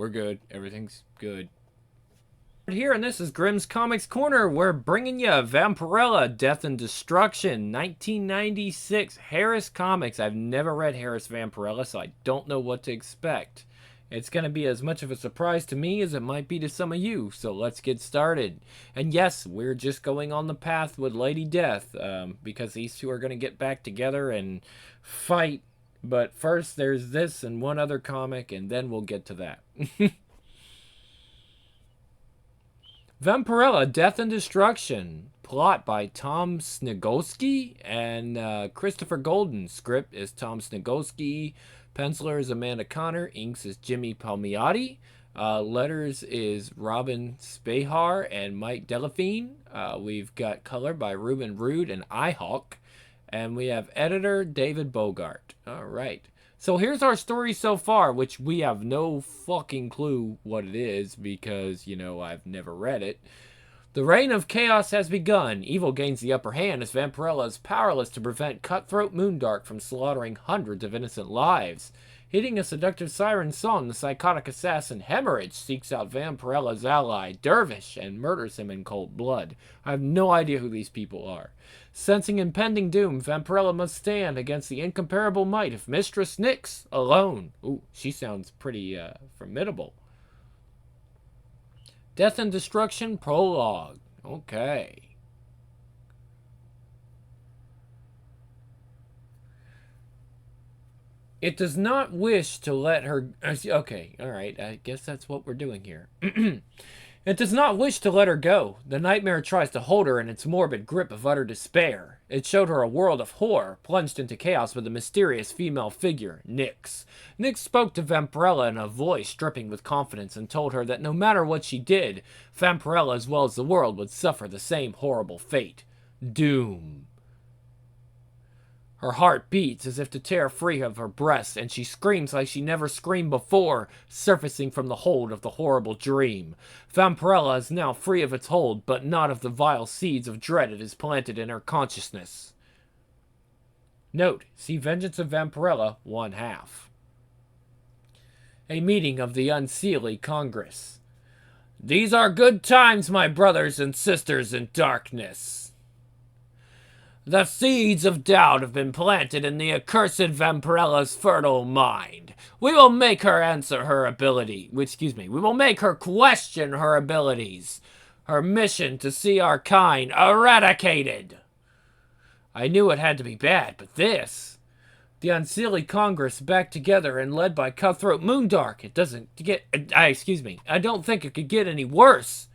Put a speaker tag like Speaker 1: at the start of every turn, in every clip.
Speaker 1: we're good. Everything's good. Here, and this is Grimm's Comics Corner. We're bringing you Vampirella, Death and Destruction, 1996, Harris Comics. I've never read Harris Vampirella, so I don't know what to expect. It's going to be as much of a surprise to me as it might be to some of you, so let's get started. And yes, we're just going on the path with Lady Death, because these two are going to get back together and fight. But first, there's this and one other comic, and then we'll get to that. Vampirella, Death and Destruction. Plot by Tom Snegowski and Christopher Golden. Script is Tom Snegowski. Penciler is Amanda Connor. Inks is Jimmy Palmiotti. Letters is Robin Spahar and Mike Delafine. We've got color by Ruben Rude and iHawk. And we have editor David Bogart. All right. So here's our story so far, which we have no fucking clue what it is because, you know, I've never read it. The reign of chaos has begun. Evil gains the upper hand as Vampirella is powerless to prevent cutthroat Moondark from slaughtering hundreds of innocent lives. Hitting a seductive siren song, the psychotic assassin Hemorrhage seeks out Vampirella's ally, Dervish, and murders him in cold blood. I have no idea who these people are. Sensing impending doom, Vampirella must stand against the incomparable might of Mistress Nyx alone. Ooh, she sounds pretty formidable. Death and Destruction Prologue. Okay. It does not wish to let her... Okay, alright, I guess that's what we're doing here. It does not wish to let her go. The nightmare tries to hold her in its morbid grip of utter despair. It showed her a world of horror, plunged into chaos with a mysterious female figure, Nyx. Nyx spoke to Vampirella in a voice dripping with confidence and told her that no matter what she did, Vampirella as well as the world would suffer the same horrible fate. Doom. Her heart beats as if to tear free of her breast, and she screams like she never screamed before, surfacing from the hold of the horrible dream. Vampirella is now free of its hold, but not of the vile seeds of dread it has planted in her consciousness. Note, see Vengeance of Vampirella, 1/2. A meeting of the Unseelie Congress. These are good times, my brothers and sisters in darkness. The seeds of doubt have been planted in the accursed Vampirella's fertile mind. We will make her answer her ability. We will make her question her abilities. Her mission to see our kind eradicated. I knew it had to be bad, but this... The Unseelie Congress back together and led by cutthroat Moondark. It doesn't get... I don't think it could get any worse.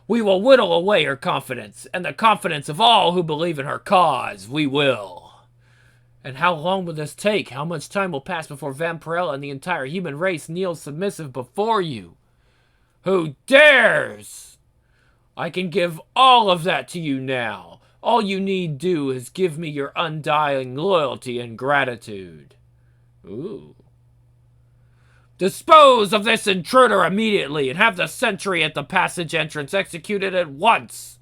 Speaker 1: We will whittle away her confidence, and the confidence of all who believe in her cause. We will. And how long will this take? How much time will pass before Vampirella and the entire human race kneels submissive before you? Who dares? I can give all of that to you now. All you need do is give me your undying loyalty and gratitude. Ooh. Dispose of this intruder immediately and have the sentry at the passage entrance executed at once.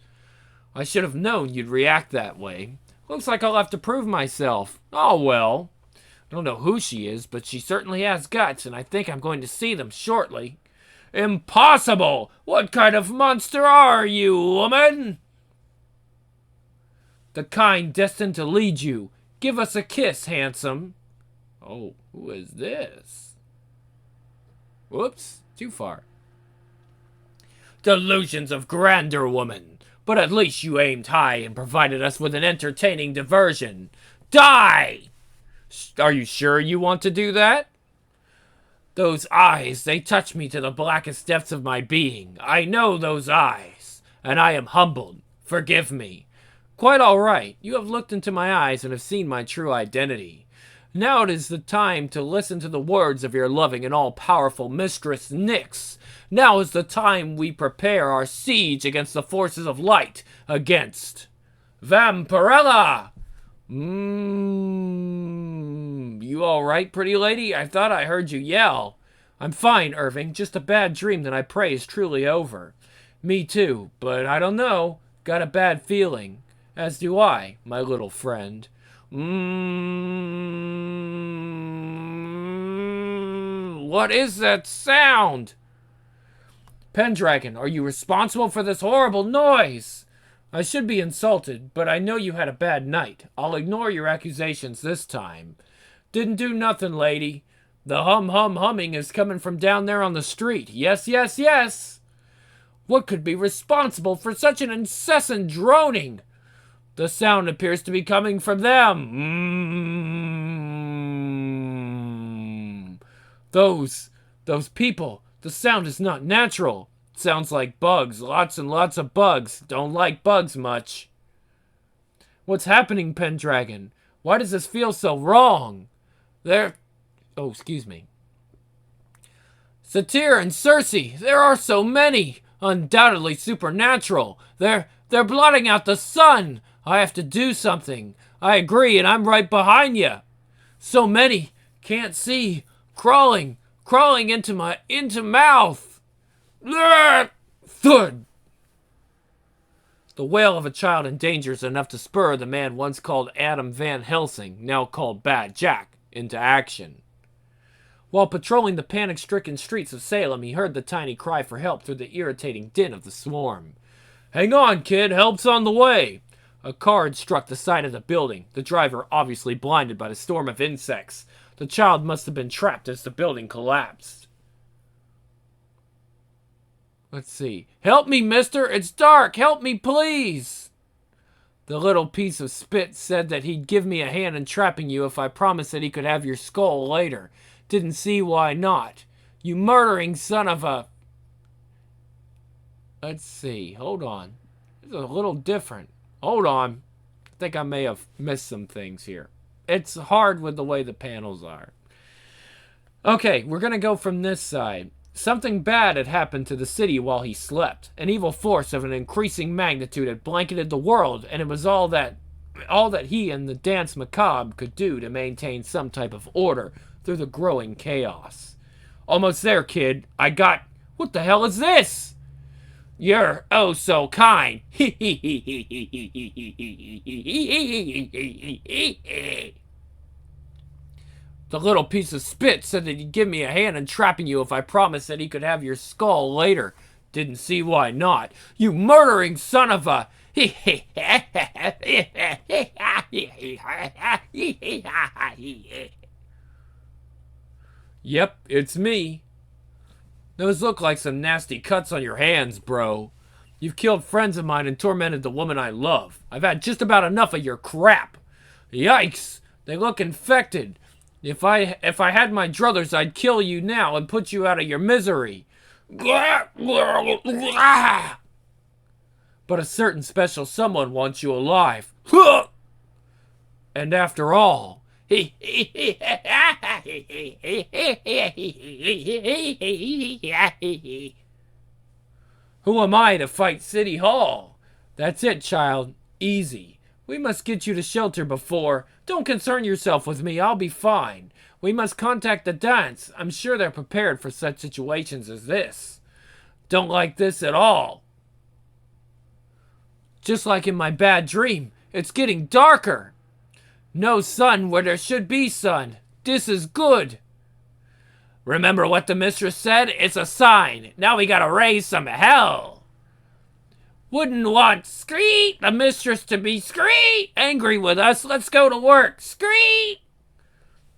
Speaker 1: I should have known you'd react that way. Looks like I'll have to prove myself. Oh well. I don't know who she is, but she certainly has guts, and I think I'm going to see them shortly. Impossible! What kind of monster are you, woman? The kind destined to lead you. Give us a kiss, handsome. Oh, who is this? Whoops, too far. Delusions of grandeur, woman. But at least you aimed high and provided us with an entertaining diversion. Die! Are you sure you want to do that? Those eyes, they touch me to the blackest depths of my being. I know those eyes, and I am humbled. Forgive me. Quite all right. You have looked into my eyes and have seen my true identity. Now it is the time to listen to the words of your loving and all-powerful mistress, Nyx. Now is the time we prepare our siege against the forces of light, against Vampirella! You all right, pretty lady? I thought I heard you yell. I'm fine, Irving. Just a bad dream that I pray is truly over. Me too, but I don't know. Got a bad feeling. As do I, my little friend. What is that sound? Pendragon, are you responsible for this horrible noise? I should be insulted, but I know you had a bad night. I'll ignore your accusations this time. Didn't do nothing, lady. The humming is coming from down there on the street. Yes, yes, yes. What could be responsible for such an incessant droning? The sound appears to be coming from them. Those people. The sound is not natural. It sounds like bugs. Lots and lots of bugs. Don't like bugs much. What's happening, Pendragon? Why does this feel so wrong? Oh, excuse me. Satyr and Circe, there are so many. Undoubtedly supernatural. They're blotting out the sun. I have to do something. I agree, and I'm right behind you. So many. Can't see. Crawling into mouth. Thud. The wail of a child in danger is enough to spur the man once called Adam Van Helsing, now called Bad Jack, into action. While patrolling the panic-stricken streets of Salem, he heard the tiny cry for help through the irritating din of the swarm. Hang on, kid. Help's on the way. A car had struck the side of the building, the driver obviously blinded by the storm of insects. The child must have been trapped as the building collapsed. Let's see. Help me, mister! It's dark! Help me, please! The little piece of spit said that he'd give me a hand in trapping you if I promised that he could have your skull later. Didn't see why not. You murdering son of a... Let's see. Hold on. It's a little different. Hold on. I think I may have missed some things here. It's hard with the way the panels are. Okay, we're going to go from this side. Something bad had happened to the city while he slept. An evil force of an increasing magnitude had blanketed the world, and it was all that he and the Dance Macabre could do to maintain some type of order through the growing chaos. Almost there, kid. What the hell is this? You're oh so kind. The little piece of spit said that he'd give me a hand in trapping you if I promised that he could have your skull later. Didn't see why not. You murdering son of a... Yep, it's me. Those look like some nasty cuts on your hands, bro. You've killed friends of mine and tormented the woman I love. I've had just about enough of your crap. Yikes, they look infected. If I had my druthers, I'd kill you now and put you out of your misery. But a certain special someone wants you alive. And after all... Who am I to fight City Hall? That's it, child. Easy. We must get you to shelter before... Don't concern yourself with me. I'll be fine. We must contact the dance. I'm sure they're prepared for such situations as this. Don't like this at all. Just like in my bad dream, it's getting darker. No sun where there should be sun. This is good. Remember what the mistress said? It's a sign. Now we gotta raise some hell. Wouldn't want the mistress to be angry with us. Let's go to work.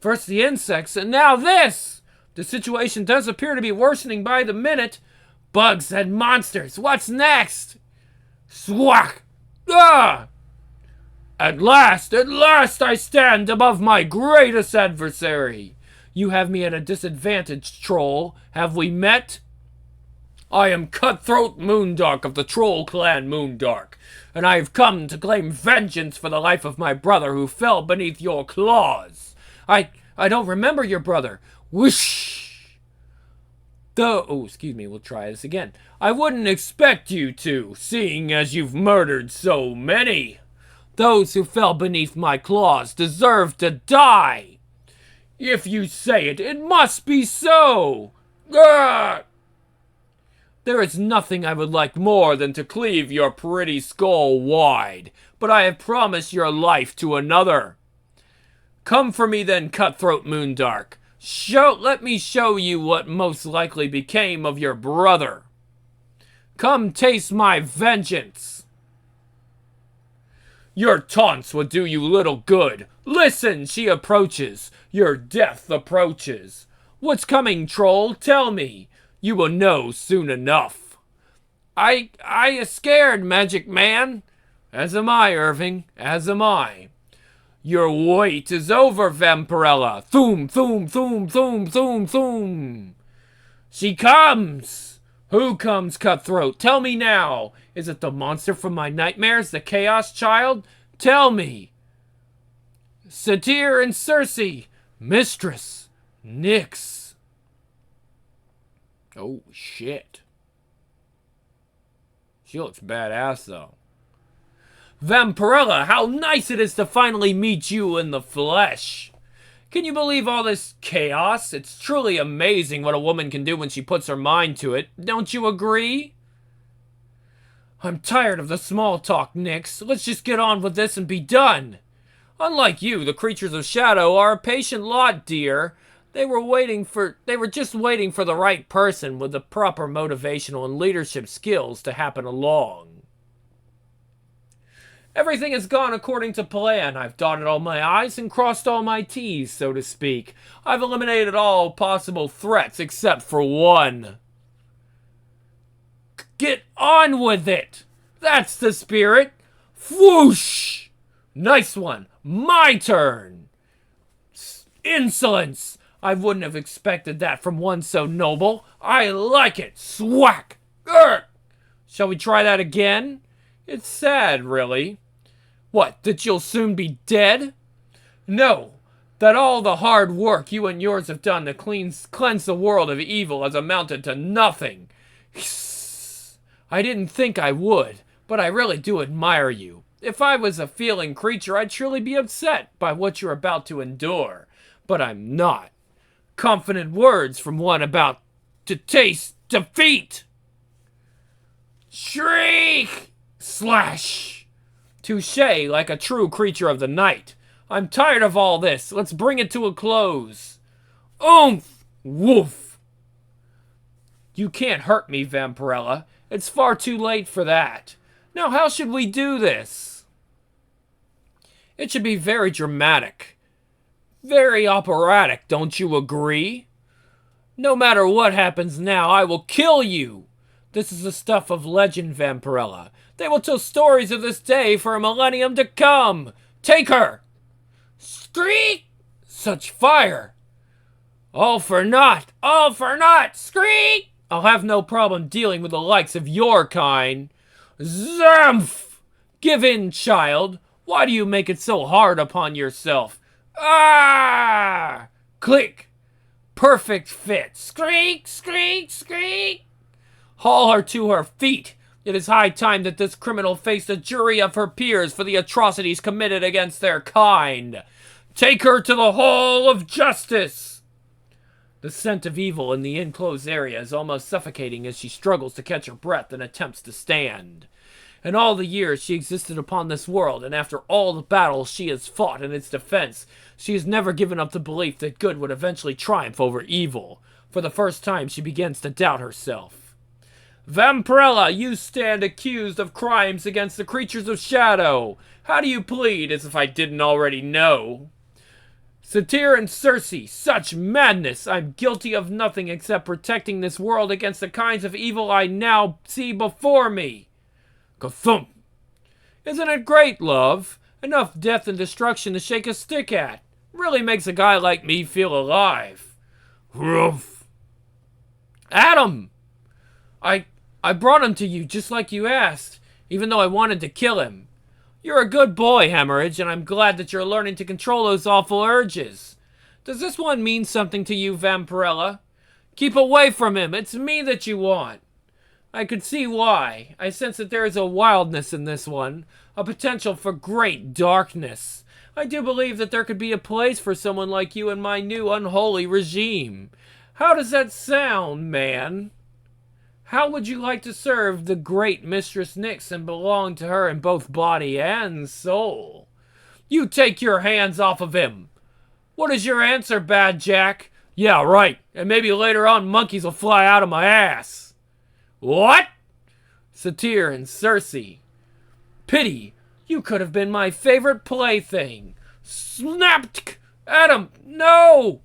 Speaker 1: First the insects and now this. The situation does appear to be worsening by the minute. Bugs and monsters. What's next? Swack. Ah! At last I stand above my greatest adversary. You have me at a disadvantage, troll. Have we met? I am Cutthroat Moondark of the Troll Clan Moondark, and I have come to claim vengeance for the life of my brother who fell beneath your claws. I don't remember your brother. Whoosh! Excuse me, we'll try this again. I wouldn't expect you to, seeing as you've murdered so many. Those who fell beneath my claws deserve to die. If you say it, it must be so. Grr! There is nothing I would like more than to cleave your pretty skull wide, but I have promised your life to another. Come for me then, Cutthroat Moondark. Let me show you what most likely became of your brother. Come taste my vengeance. Your taunts would do you little good. Listen, she approaches. Your death approaches. What's coming, troll? Tell me. You will know soon enough. I is scared, magic man. As am I, Irving. As am I. Your wait is over, Vampirella. Thoom, thoom, thoom, thoom, thoom, thoom. She comes. Who comes, Cutthroat? Tell me now. Is it the monster from my nightmares, the Chaos Child? Tell me. Satyr and Circe, Mistress, Nyx. Oh, shit. She looks badass, though. Vampirella, how nice it is to finally meet you in the flesh. Can you believe all this chaos? It's truly amazing what a woman can do when she puts her mind to it. Don't you agree? I'm tired of the small talk, Nyx. Let's just get on with this and be done. Unlike you, the creatures of shadow are a patient lot, dear. They were just waiting for the right person with the proper motivational and leadership skills to happen along. Everything has gone according to plan. I've dotted all my I's and crossed all my T's, so to speak. I've eliminated all possible threats except for one. Get on with it! That's the spirit! Whoosh! Nice one! My turn! Insolence! I wouldn't have expected that from one so noble. I like it! Swack! Urgh! Shall we try that again? It's sad, really. What, that you'll soon be dead? No, that all the hard work you and yours have done to cleanse the world of evil has amounted to nothing. I didn't think I would, but I really do admire you. If I was a feeling creature, I'd surely be upset by what you're about to endure. But I'm not. Confident words from one about to taste defeat. Shriek! Slash! Touché, like a true creature of the night. I'm tired of all this. Let's bring it to a close. Oomph! Woof! You can't hurt me, Vampirella. It's far too late for that. Now, how should we do this? It should be very dramatic. Very operatic, don't you agree? No matter what happens now, I will kill you. This is the stuff of legend, Vampirella. They will tell stories of this day for a millennium to come. Take her! Screek! Such fire! All for naught! All for naught! Screek! I'll have no problem dealing with the likes of your kind. Zamph! Give in, child. Why do you make it so hard upon yourself? Ah! Click! Perfect fit. Screek! Screek! Screek! Haul her to her feet. It is high time that this criminal face the jury of her peers for the atrocities committed against their kind. Take her to the Hall of Justice! The scent of evil in the enclosed area is almost suffocating as she struggles to catch her breath and attempts to stand. In all the years she existed upon this world, and after all the battles she has fought in its defense, she has never given up the belief that good would eventually triumph over evil. For the first time, she begins to doubt herself. Vampirella, you stand accused of crimes against the creatures of shadow. How do you plead, as if I didn't already know? Satyr and Circe, such madness! I'm guilty of nothing except protecting this world against the kinds of evil I now see before me. Ka-thump! Isn't it great, love? Enough death and destruction to shake a stick at. Really makes a guy like me feel alive. Ruff! Adam! I brought him to you just like you asked, even though I wanted to kill him. You're a good boy, Hemorrhage, and I'm glad that you're learning to control those awful urges. Does this one mean something to you, Vampirella? Keep away from him. It's me that you want. I could see why. I sense that there is a wildness in this one, a potential for great darkness. I do believe that there could be a place for someone like you in my new unholy regime. How does that sound, man? How would you like to serve the great Mistress Nyx and belong to her in both body and soul? You take your hands off of him. What is your answer, Bad Jack? Yeah, right. And maybe later on monkeys will fly out of my ass. What? Satyr and Circe. Pity. You could have been my favorite plaything. Snapped. Adam, no!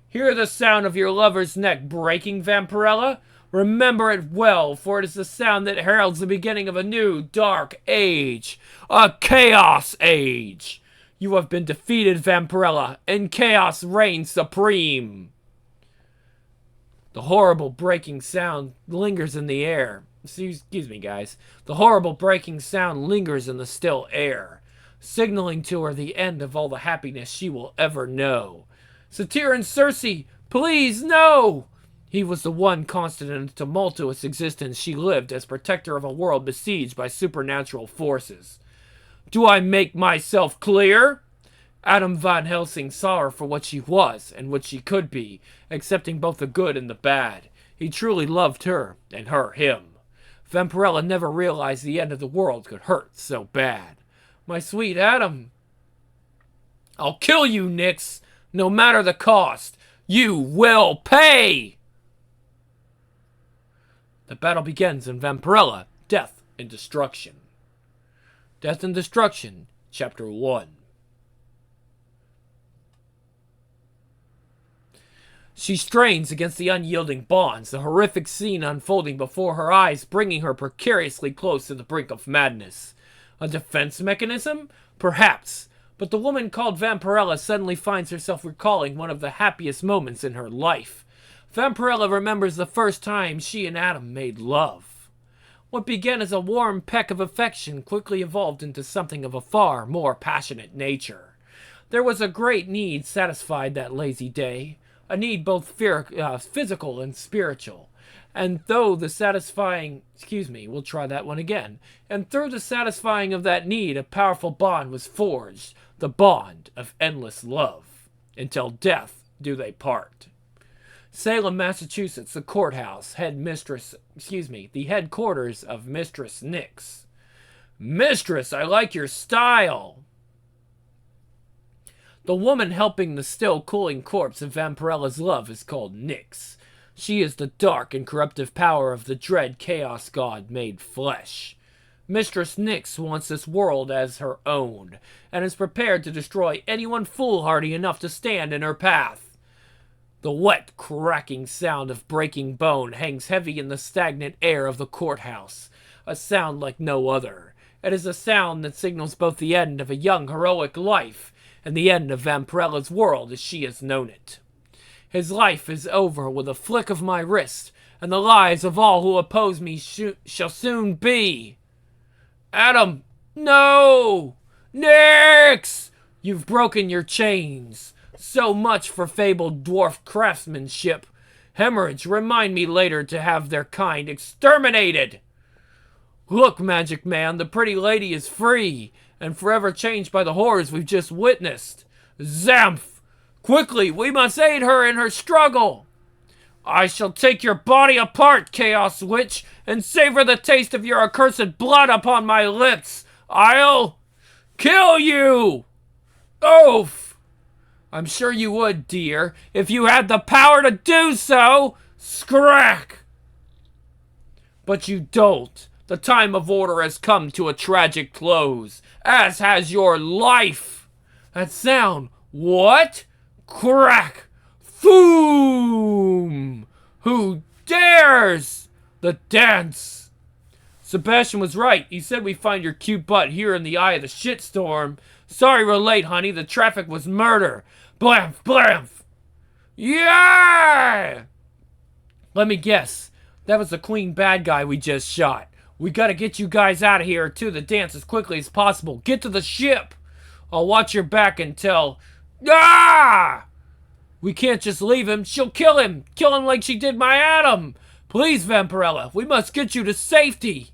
Speaker 1: Hear the sound of your lover's neck breaking, Vampirella? Remember it well, for it is the sound that heralds the beginning of a new dark age. A chaos age. You have been defeated, Vampirella, and chaos reigns supreme. The horrible breaking sound lingers in the air. Excuse me, guys. The horrible breaking sound lingers in the still air, signaling to her the end of all the happiness she will ever know. Satyr and Circe, please, no! He was the one constant in the tumultuous existence she lived as protector of a world besieged by supernatural forces. Do I make myself clear? Adam Van Helsing saw her for what she was and what she could be, accepting both the good and the bad. He truly loved her, and her him. Vampirella never realized the end of the world could hurt so bad. My sweet Adam. I'll kill you, Nyx, no matter the cost. You will pay! The battle begins in Vampirella, Death and Destruction. Death and Destruction, Chapter 1. She strains against the unyielding bonds, the horrific scene unfolding before her eyes, bringing her precariously close to the brink of madness. A defense mechanism? Perhaps. But the woman called Vampirella suddenly finds herself recalling one of the happiest moments in her life. Vampirella remembers the first time she and Adam made love. What began as a warm peck of affection quickly evolved into something of a far more passionate nature. There was a great need satisfied that lazy day. A need both physical and spiritual. And through the satisfying of that need, a powerful bond was forged, the bond of endless love. Until death do they part. Salem, Massachusetts, the courthouse, the headquarters of Mistress Nyx. Mistress, I like your style. The woman helping the still cooling corpse of Vampirella's love is called Nyx. She is the dark and corruptive power of the dread chaos god made flesh. Mistress Nyx wants this world as her own, and is prepared to destroy anyone foolhardy enough to stand in her path. The wet, cracking sound of breaking bone hangs heavy in the stagnant air of the courthouse, a sound like no other. It is a sound that signals both the end of a young heroic life and the end of Vampirella's world as she has known it. His life is over with a flick of my wrist, and the lives of all who oppose me shall soon be. Adam, no! Nyx! You've broken your chains. So much for fabled dwarf craftsmanship. Hemorrhage, remind me later to have their kind exterminated. Look, Magic Man, the pretty lady is free, and forever changed by the horrors we've just witnessed. Zamph! Quickly, we must aid her in her struggle. I shall take your body apart, Chaos Witch, and savor the taste of your accursed blood upon my lips. I'll kill you! Oof! I'm sure you would, dear, if you had the power to do so. Scrack! But you don't. The time of order has come to a tragic close, as has your life. That sound, what? Crack! Foom! Who dares? The dance! Sebastian was right. He said we find your cute butt here in the eye of the shitstorm. Sorry we're late, honey. The traffic was murder. Blamf, blamf! Yeah! Let me guess. That was the queen bad guy we just shot. We gotta get you guys out of here to the dance as quickly as possible. Get to the ship. I'll watch your back until... Ah! We can't just leave him. She'll kill him. Kill him like she did my Adam. Please, Vampirella, we must get you to safety.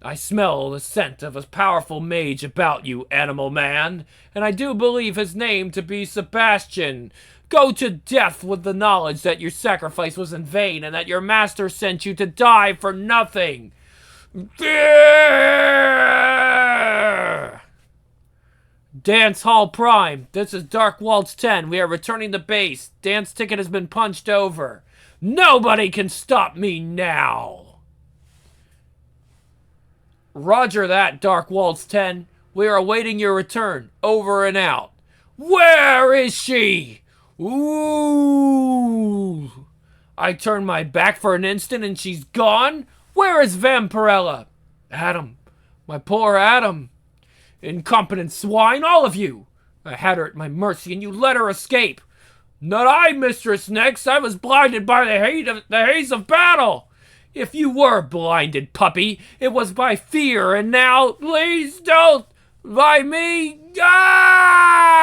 Speaker 1: I smell the scent of a powerful mage about you, animal man, and I do believe his name to be Sebastian. Go to death with the knowledge that your sacrifice was in vain and that your master sent you to die for nothing. Dance Hall Prime, this is Dark Waltz 10. We are returning to base. Dance ticket has been punched over. Nobody can stop me now. Roger that, Dark Waltz 10. We are awaiting your return. Over and out. Where is she? Ooh. I turn my back for an instant and she's gone? Where is Vampirella? Adam. My poor Adam. Incompetent swine, all of you! I had her at my mercy and you let her escape. Not I, Mistress Nix. I was blinded by the haze of battle. If you were blinded, puppy, it was by fear, and now, please don't, by me, die!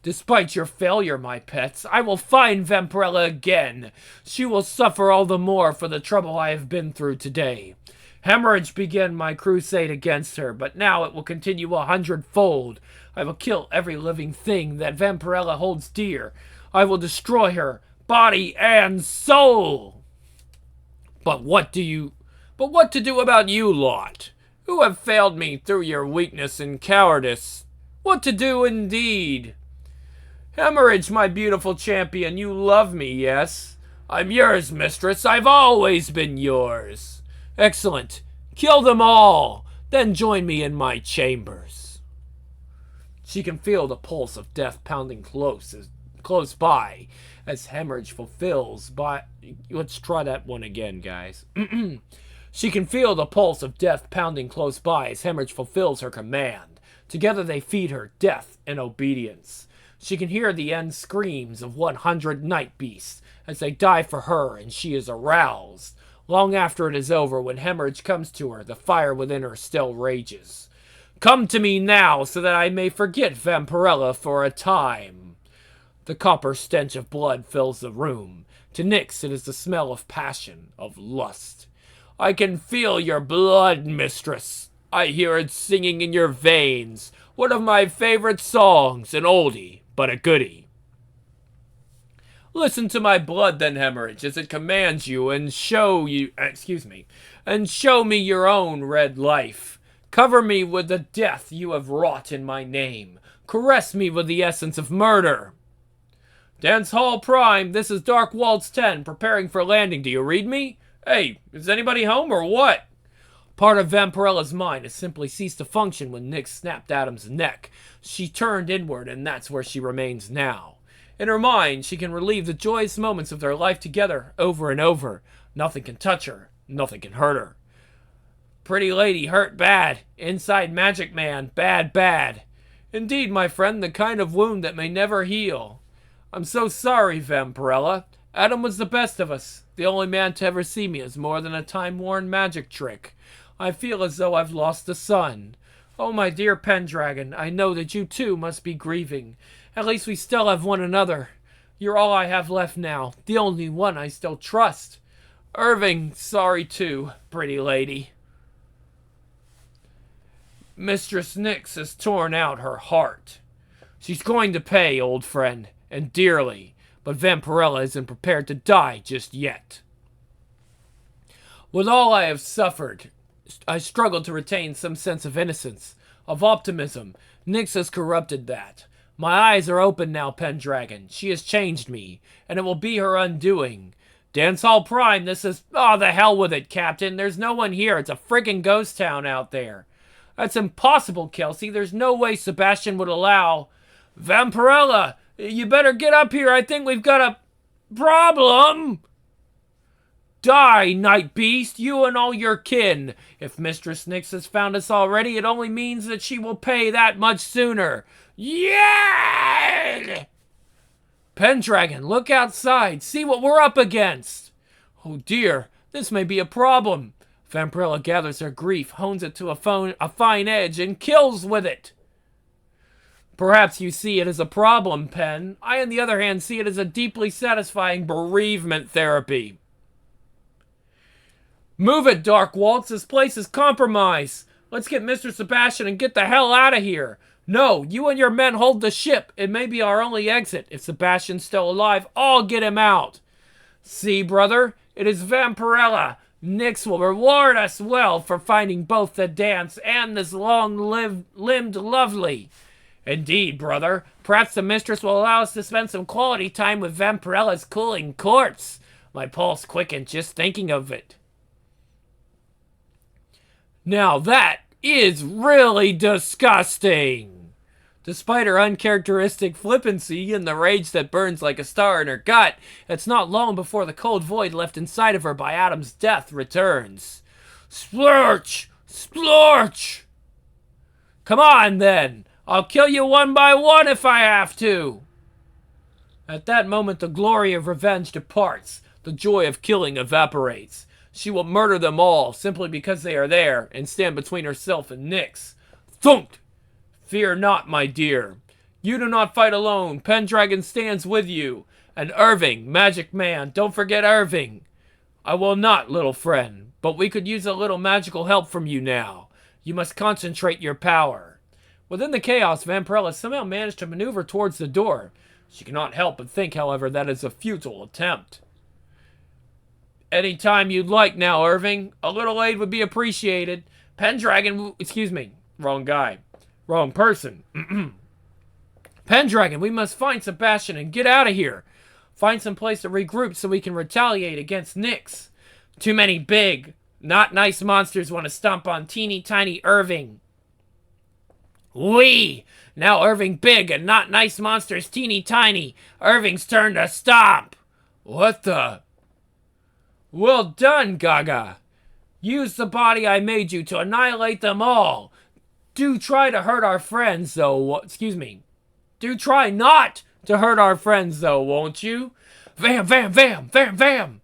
Speaker 1: Despite your failure, my pets, I will find Vampirella again. She will suffer all the more for the trouble I have been through today. Hemorrhage began my crusade against her, but now it will continue 100-fold. I will kill every living thing that Vampirella holds dear. I will destroy her, body and soul. But what to do about you lot, who have failed me through your weakness and cowardice? What to do indeed? Hemorrhage, my beautiful champion, you love me, yes? I'm yours, mistress. I've always been yours. Excellent. Kill them all. Then join me in my chambers. She can feel the pulse of death pounding close by as Hemorrhage fulfills by... Let's try that one again, guys. She can feel the pulse of death pounding close by as Hemorrhage fulfills her command. Together they feed her death and obedience. She can hear the end screams of 100 night beasts as they die for her, and she is aroused. Long after it is over, when Hemorrhage comes to her, the fire within her still rages. Come to me now, so that I may forget Vampirella for a time. The copper stench of blood fills the room. To Nix, it is the smell of passion, of lust. I can feel your blood, mistress. I hear it singing in your veins. One of my favorite songs, an oldie, but a goodie. Listen to my blood, then, Hemorrhage, as it commands you, and show me your own red life. Cover me with the death you have wrought in my name. Caress me with the essence of murder. Dance Hall Prime, this is Dark Waltz 10, preparing for landing. Do you read me? Hey, is anybody home or what? Part of Vampirella's mind has simply ceased to function when Nix snapped Adam's neck. She turned inward, and that's where she remains now. In her mind, she can relive the joyous moments of their life together over and over. Nothing can touch her. Nothing can hurt her. Pretty lady hurt bad. Inside magic man, bad, bad. Indeed, my friend, the kind of wound that may never heal. I'm so sorry, Vampirella. Adam was the best of us. The only man to ever see me as more than a time-worn magic trick. I feel as though I've lost a son. Oh, my dear Pendragon, I know that you too must be grieving. At least we still have one another. You're all I have left now, the only one I still trust. Irving, sorry too, pretty lady. Mistress Nix has torn out her heart. She's going to pay, old friend, and dearly, but Vampirella isn't prepared to die just yet. With all I have suffered, I struggle to retain some sense of innocence, of optimism. Nix has corrupted that. My eyes are open now, Pendragon. She has changed me, and it will be her undoing. Dance Hall Prime, this is... Oh, the hell with it, Captain. There's no one here. It's a friggin' ghost town out there. That's impossible, Kelsey. There's no way Sebastian would allow... Vampirella, you better get up here. I think we've got a problem. Die, night beast, you and all your kin. If Mistress Nix has found us already, it only means that she will pay that much sooner. Yeah! Pendragon, look outside. See what we're up against. Oh dear, this may be a problem. Vampirella gathers her grief, hones it to a fine edge, and kills with it. Perhaps you see it as a problem, Pen. I, on the other hand, see it as a deeply satisfying bereavement therapy. Move it, Dark Waltz. This place is compromised. Let's get Mr. Sebastian and get the hell out of here. No, you and your men hold the ship. It may be our only exit. If Sebastian's still alive, I'll get him out. See, brother, it is Vampirella. Nyx will reward us well for finding both the dance and this long-limbed lovely. Indeed, brother. Perhaps the mistress will allow us to spend some quality time with Vampirella's cooling corpse. My pulse quickened just thinking of it. Now that is really disgusting. Despite her uncharacteristic flippancy and the rage that burns like a star in her gut, it's not long before the cold void left inside of her by Adam's death returns. Splurch! Splorch! Come on, then. I'll kill you one by one if I have to. At that moment, the glory of revenge departs. The joy of killing evaporates. She will murder them all simply because they are there and stand between herself and Nyx. Thunk! Fear not, my dear. You do not fight alone. Pendragon stands with you. And Irving, magic man, don't forget Irving. I will not, little friend, but we could use a little magical help from you now. You must concentrate your power. Within the chaos, Vampirella somehow managed to maneuver towards the door. She cannot help but think, however, that is a futile attempt. Any time you'd like now, Irving. A little aid would be appreciated. Pendragon, excuse me, wrong guy. Wrong person. Pendragon, we must find Sebastian and get out of here. Find some place to regroup so we can retaliate against Nyx. Too many big, not nice monsters want to stomp on teeny tiny Irving. Wee! Now Irving big and not nice monsters teeny tiny. Irving's turn to stomp. What the? Well done, Gaga. Use the body I made you to annihilate them all. Do try to hurt our friends, though. Excuse me. Do try not to hurt our friends, though, won't you? Vam, vam, vam, vam, vam.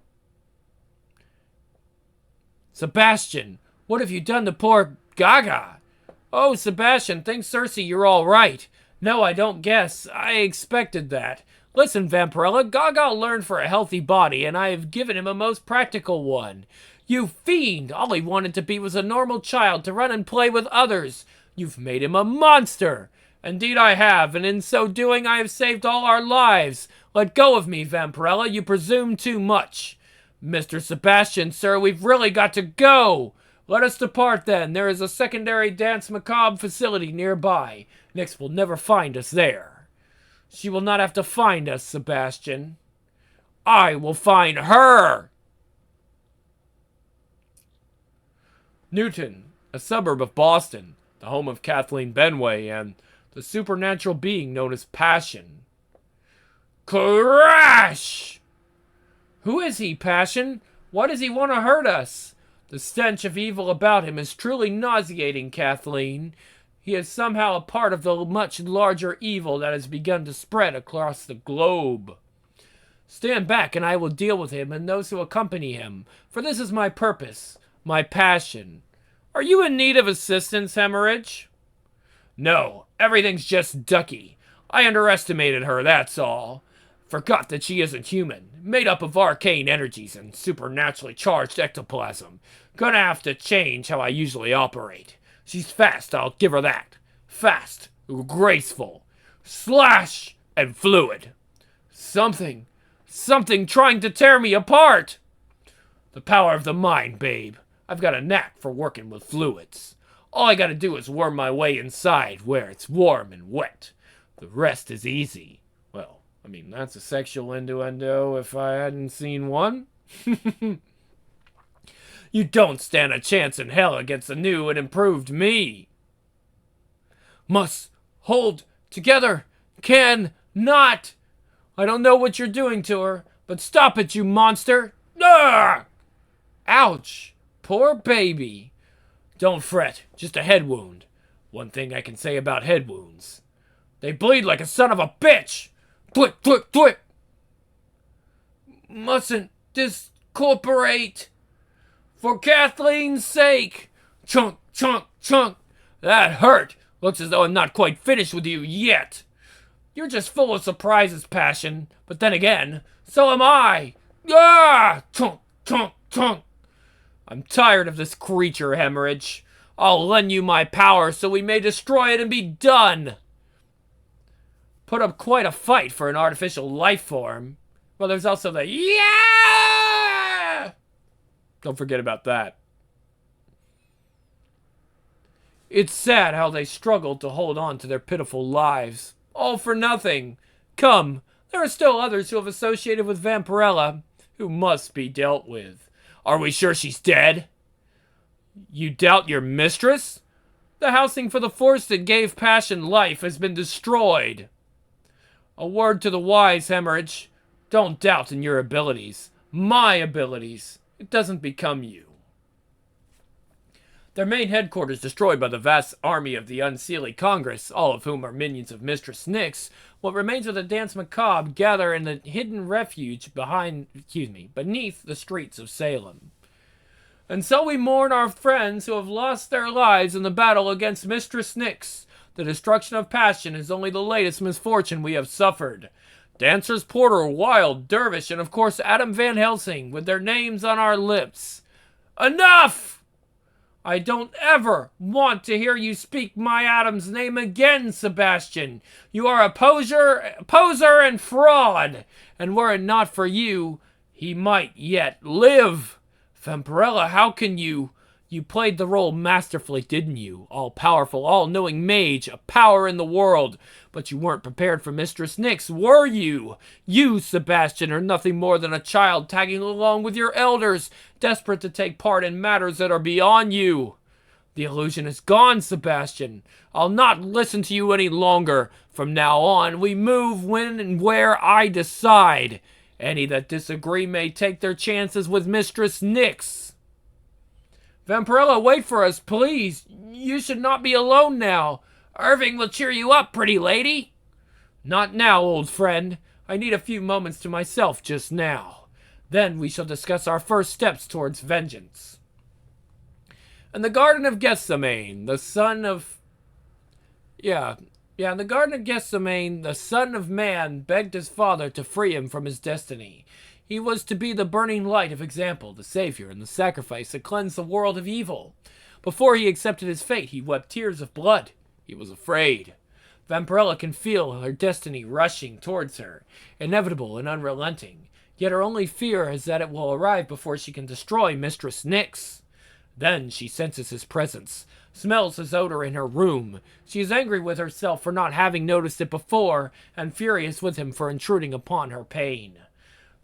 Speaker 1: Sebastian, what have you done to poor Gaga? Oh, Sebastian, thanks Cersei, you're all right. No, I don't guess. I expected that. Listen, Vampirella, Gaga learned for a healthy body, and I have given him a most practical one. You fiend! All he wanted to be was a normal child to run and play with others. You've made him a monster! Indeed I have, and in so doing I have saved all our lives. Let go of me, Vampirella, you presume too much. Mr. Sebastian, sir, we've really got to go! Let us depart then. There is a secondary dance macabre facility nearby. Nyx will never find us there. She will not have to find us, Sebastian. I will find her! Newton, a suburb of Boston, the home of Kathleen Benway and the supernatural being known as Passion. Crash! Who is he, Passion? Why does he want to hurt us? The stench of evil about him is truly nauseating, Kathleen. He is somehow a part of the much larger evil that has begun to spread across the globe. Stand back and I will deal with him and those who accompany him, for this is my purpose, my passion. Are you in need of assistance, Hemorrhage? No, everything's just ducky. I underestimated her, that's all. Forgot that she isn't human, made up of arcane energies and supernaturally charged ectoplasm. Gonna have to change how I usually operate. She's fast, I'll give her that. Fast, graceful, slash, and fluid. Something trying to tear me apart. The power of the mind, babe. I've got a knack for working with fluids. All I gotta do is worm my way inside where it's warm and wet. The rest is easy. Well, I mean, that's a sexual innuendo if I hadn't seen one. You don't stand a chance in hell against the new and improved me. Must hold together. Can not. I don't know what you're doing to her, but stop it, you monster. Arrgh! Ouch. Poor baby. Don't fret, just a head wound. One thing I can say about head wounds. They bleed like a son of a bitch. Twit, twit, twit. Mustn't discorporate. For Kathleen's sake. Chunk, chunk, chunk. That hurt. Looks as though I'm not quite finished with you yet. You're just full of surprises, Passion. But then again, so am I. Ah! Chunk, chunk, chunk. I'm tired of this creature, Hemorrhage. I'll lend you my power so we may destroy it and be done. Put up quite a fight for an artificial life form. Well, there's also the yeah! Don't forget about that. It's sad how they struggled to hold on to their pitiful lives. All for nothing. Come, there are still others who have associated with Vampirella, who must be dealt with. Are we sure she's dead? You doubt your mistress? The housing for the force that gave Passion life has been destroyed. A word to the wise, Hemorrhage. Don't doubt in your abilities. My abilities. It doesn't become you. Their main headquarters destroyed by the vast army of the Unseelie Congress, all of whom are minions of Mistress Nyx, what remains of the Dance Macabre gather in the hidden refuge beneath the streets of Salem. And so we mourn our friends who have lost their lives in the battle against Mistress Nyx. The destruction of Passion is only the latest misfortune we have suffered. Dancers Porter, Wild, Dervish, and of course Adam Van Helsing, with their names on our lips. Enough! I don't ever want to hear you speak my Adam's name again, Sebastian. You are a poser and fraud. And were it not for you, he might yet live. Vampirella, how can you... You played the role masterfully, didn't you? All-powerful, all-knowing mage, a power in the world. But you weren't prepared for Mistress Nyx, were you? You, Sebastian, are nothing more than a child tagging along with your elders, desperate to take part in matters that are beyond you. The illusion is gone, Sebastian. I'll not listen to you any longer. From now on, we move when and where I decide. Any that disagree may take their chances with Mistress Nyx. Vampirella, wait for us, please. You should not be alone now. Irving will cheer you up, pretty lady. Not now, old friend. I need a few moments to myself just now. Then we shall discuss our first steps towards vengeance. In the Garden of Gethsemane, the son of... in the Garden of Gethsemane, the Son of Man begged his father to free him from his destiny. He was to be the burning light of example, the savior, and the sacrifice that cleansed the world of evil. Before he accepted his fate, he wept tears of blood. He was afraid. Vampirella can feel her destiny rushing towards her, inevitable and unrelenting. Yet her only fear is that it will arrive before she can destroy Mistress Nyx. Then she senses his presence, smells his odor in her room. She is angry with herself for not having noticed it before, and furious with him for intruding upon her pain.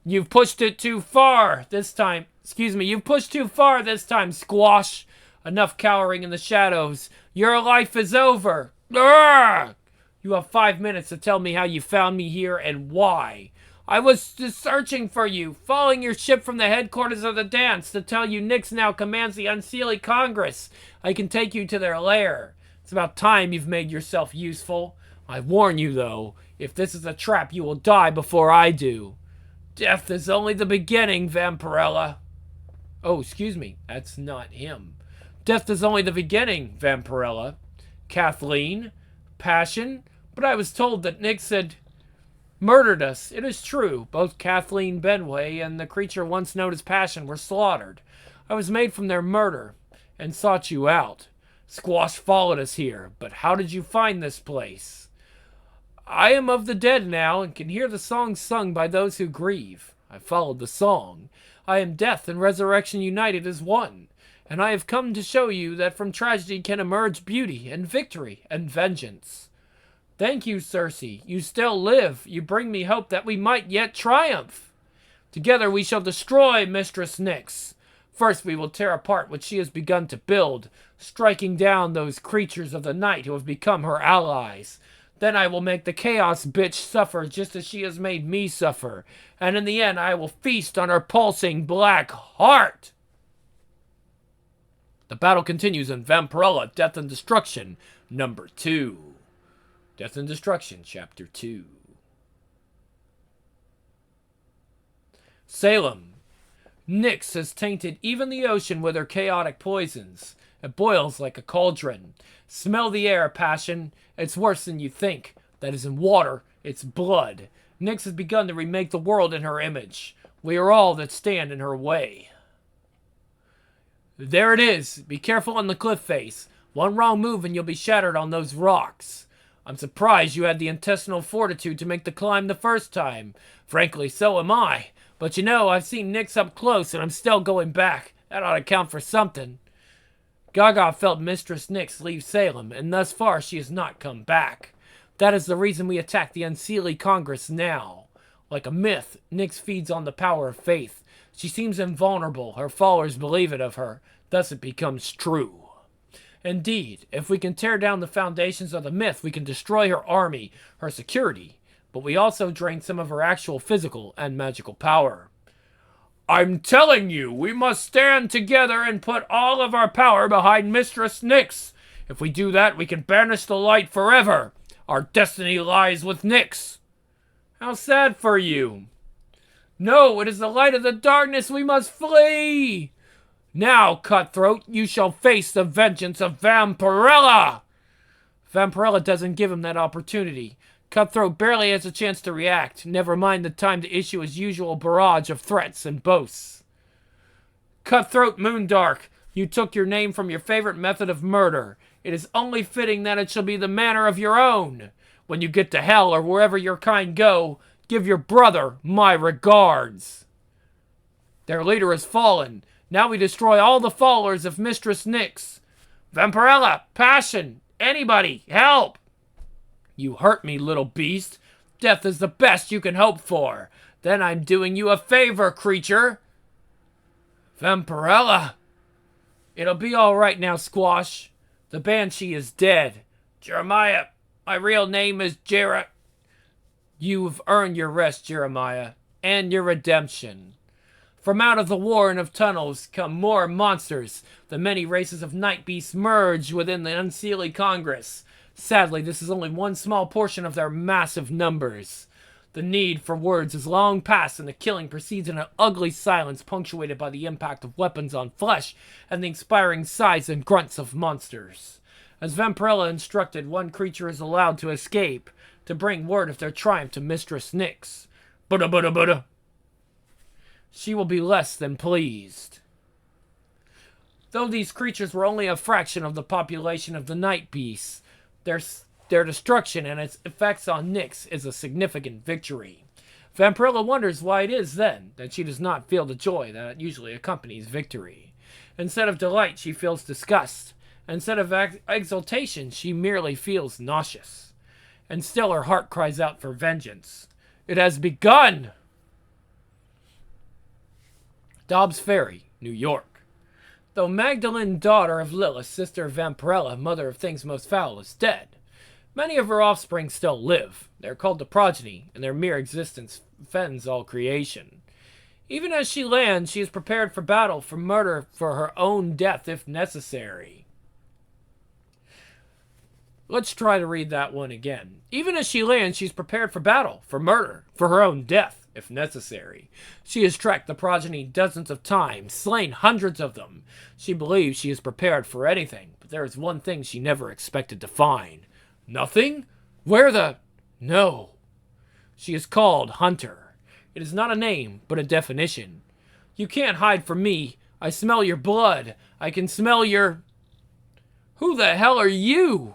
Speaker 1: You've pushed it too far this time. You've pushed too far this time, Squash. Enough cowering in the shadows. Your life is over. Urgh! You have 5 minutes to tell me how you found me here and why. I was just searching for you, following your ship from the headquarters of the dance to tell you Nyx now commands the Unseelie Congress. I can take you to their lair. It's about time you've made yourself useful. I warn you, though, if this is a trap, you will die before I do. Death is only the beginning, Vampirella. Oh, excuse me, that's not him. Death is only the beginning, Vampirella. Kathleen? Passion? But I was told that Nyx had murdered us. It is true. Both Kathleen Benway and the creature once known as Passion were slaughtered. I was made from their murder and sought you out. Squash followed us here, but how did you find this place? I am of the dead now and can hear the songs sung by those who grieve. I followed the song. I am death and resurrection united as one. And I have come to show you that from tragedy can emerge beauty and victory and vengeance. Thank you, Circe. You still live. You bring me hope that we might yet triumph. Together we shall destroy Mistress Nyx. First we will tear apart what she has begun to build, striking down those creatures of the night who have become her allies. Then I will make the Chaos bitch suffer just as she has made me suffer. And in the end, I will feast on her pulsing black heart. The battle continues in Vampirella, Death and Destruction, number 2. Death and Destruction, chapter 2. Salem. Nyx has tainted even the ocean with her chaotic poisons. It boils like a cauldron. Smell the air, Passion. It's worse than you think. That isn't water, it's blood. Nyx has begun to remake the world in her image. We are all that stand in her way. There it is. Be careful on the cliff face. One wrong move and you'll be shattered on those rocks. I'm surprised you had the intestinal fortitude to make the climb the first time. Frankly, so am I. But you know, I've seen Nyx up close and I'm still going back. That ought to count for something. Gaga felt Mistress Nyx leave Salem, and thus far she has not come back. That is the reason we attack the Unseelie Congress now. Like a myth, Nyx feeds on the power of faith. She seems invulnerable. Her followers believe it of her. Thus it becomes true. Indeed, if we can tear down the foundations of the myth, we can destroy her army, her security, but we also drain some of her actual physical and magical power. I'm telling you, we must stand together and put all of our power behind Mistress Nyx. If we do that, we can banish the light forever. Our destiny lies with Nyx. How sad for you. No, it is the light of the darkness. We must flee. Now, Cutthroat, you shall face the vengeance of Vampirella. Vampirella doesn't give him that opportunity. Cutthroat barely has a chance to react, never mind the time to issue his usual barrage of threats and boasts. Cutthroat Moondark, you took your name from your favorite method of murder. It is only fitting that it shall be the manner of your own. When you get to hell or wherever your kind go, give your brother my regards. Their leader has fallen. Now we destroy all the followers of Mistress Nyx. Vampirella, Passion, anybody, help! You hurt me, little beast. Death is the best you can hope for. Then I'm doing you a favor, creature. Vampirella. It'll be all right now, Squash. The Banshee is dead. Jeremiah, my real name is You've earned your rest, Jeremiah, and your redemption. From out of the warren of tunnels come more monsters. The many races of night beasts merge within the Unseelie Congress. Sadly, this is only one small portion of their massive numbers. The need for words is long past, and the killing proceeds in an ugly silence punctuated by the impact of weapons on flesh and the expiring sighs and grunts of monsters. As Vampirella instructed, one creature is allowed to escape to bring word of their triumph to Mistress Nyx. Buddha, Buddha, Buddha. She will be less than pleased. Though these creatures were only a fraction of the population of the night beasts, their destruction and its effects on Nyx is a significant victory. Vampirella wonders why it is, then, that she does not feel the joy that usually accompanies victory. Instead of delight, she feels disgust. Instead of exultation, she merely feels nauseous. And still her heart cries out for vengeance. It has begun! Dobbs Ferry, New York. Though Magdalene, daughter of Lilith, sister of Vampirella, mother of things most foul, is dead, many of her offspring still live. They are called the progeny, and their mere existence offends all creation. Even as she lands, she is prepared for battle, for murder, for her own death if necessary. Let's try to read that one again. Even as she lands, she's prepared for battle, for murder, for her own death, if necessary. She has tracked the progeny dozens of times, slain hundreds of them. She believes she is prepared for anything, but there is one thing she never expected to find. Nothing? Where the... No. She is called Hunter. It is not a name, but a definition. You can't hide from me. I smell your blood. I can smell your... Who the hell are you?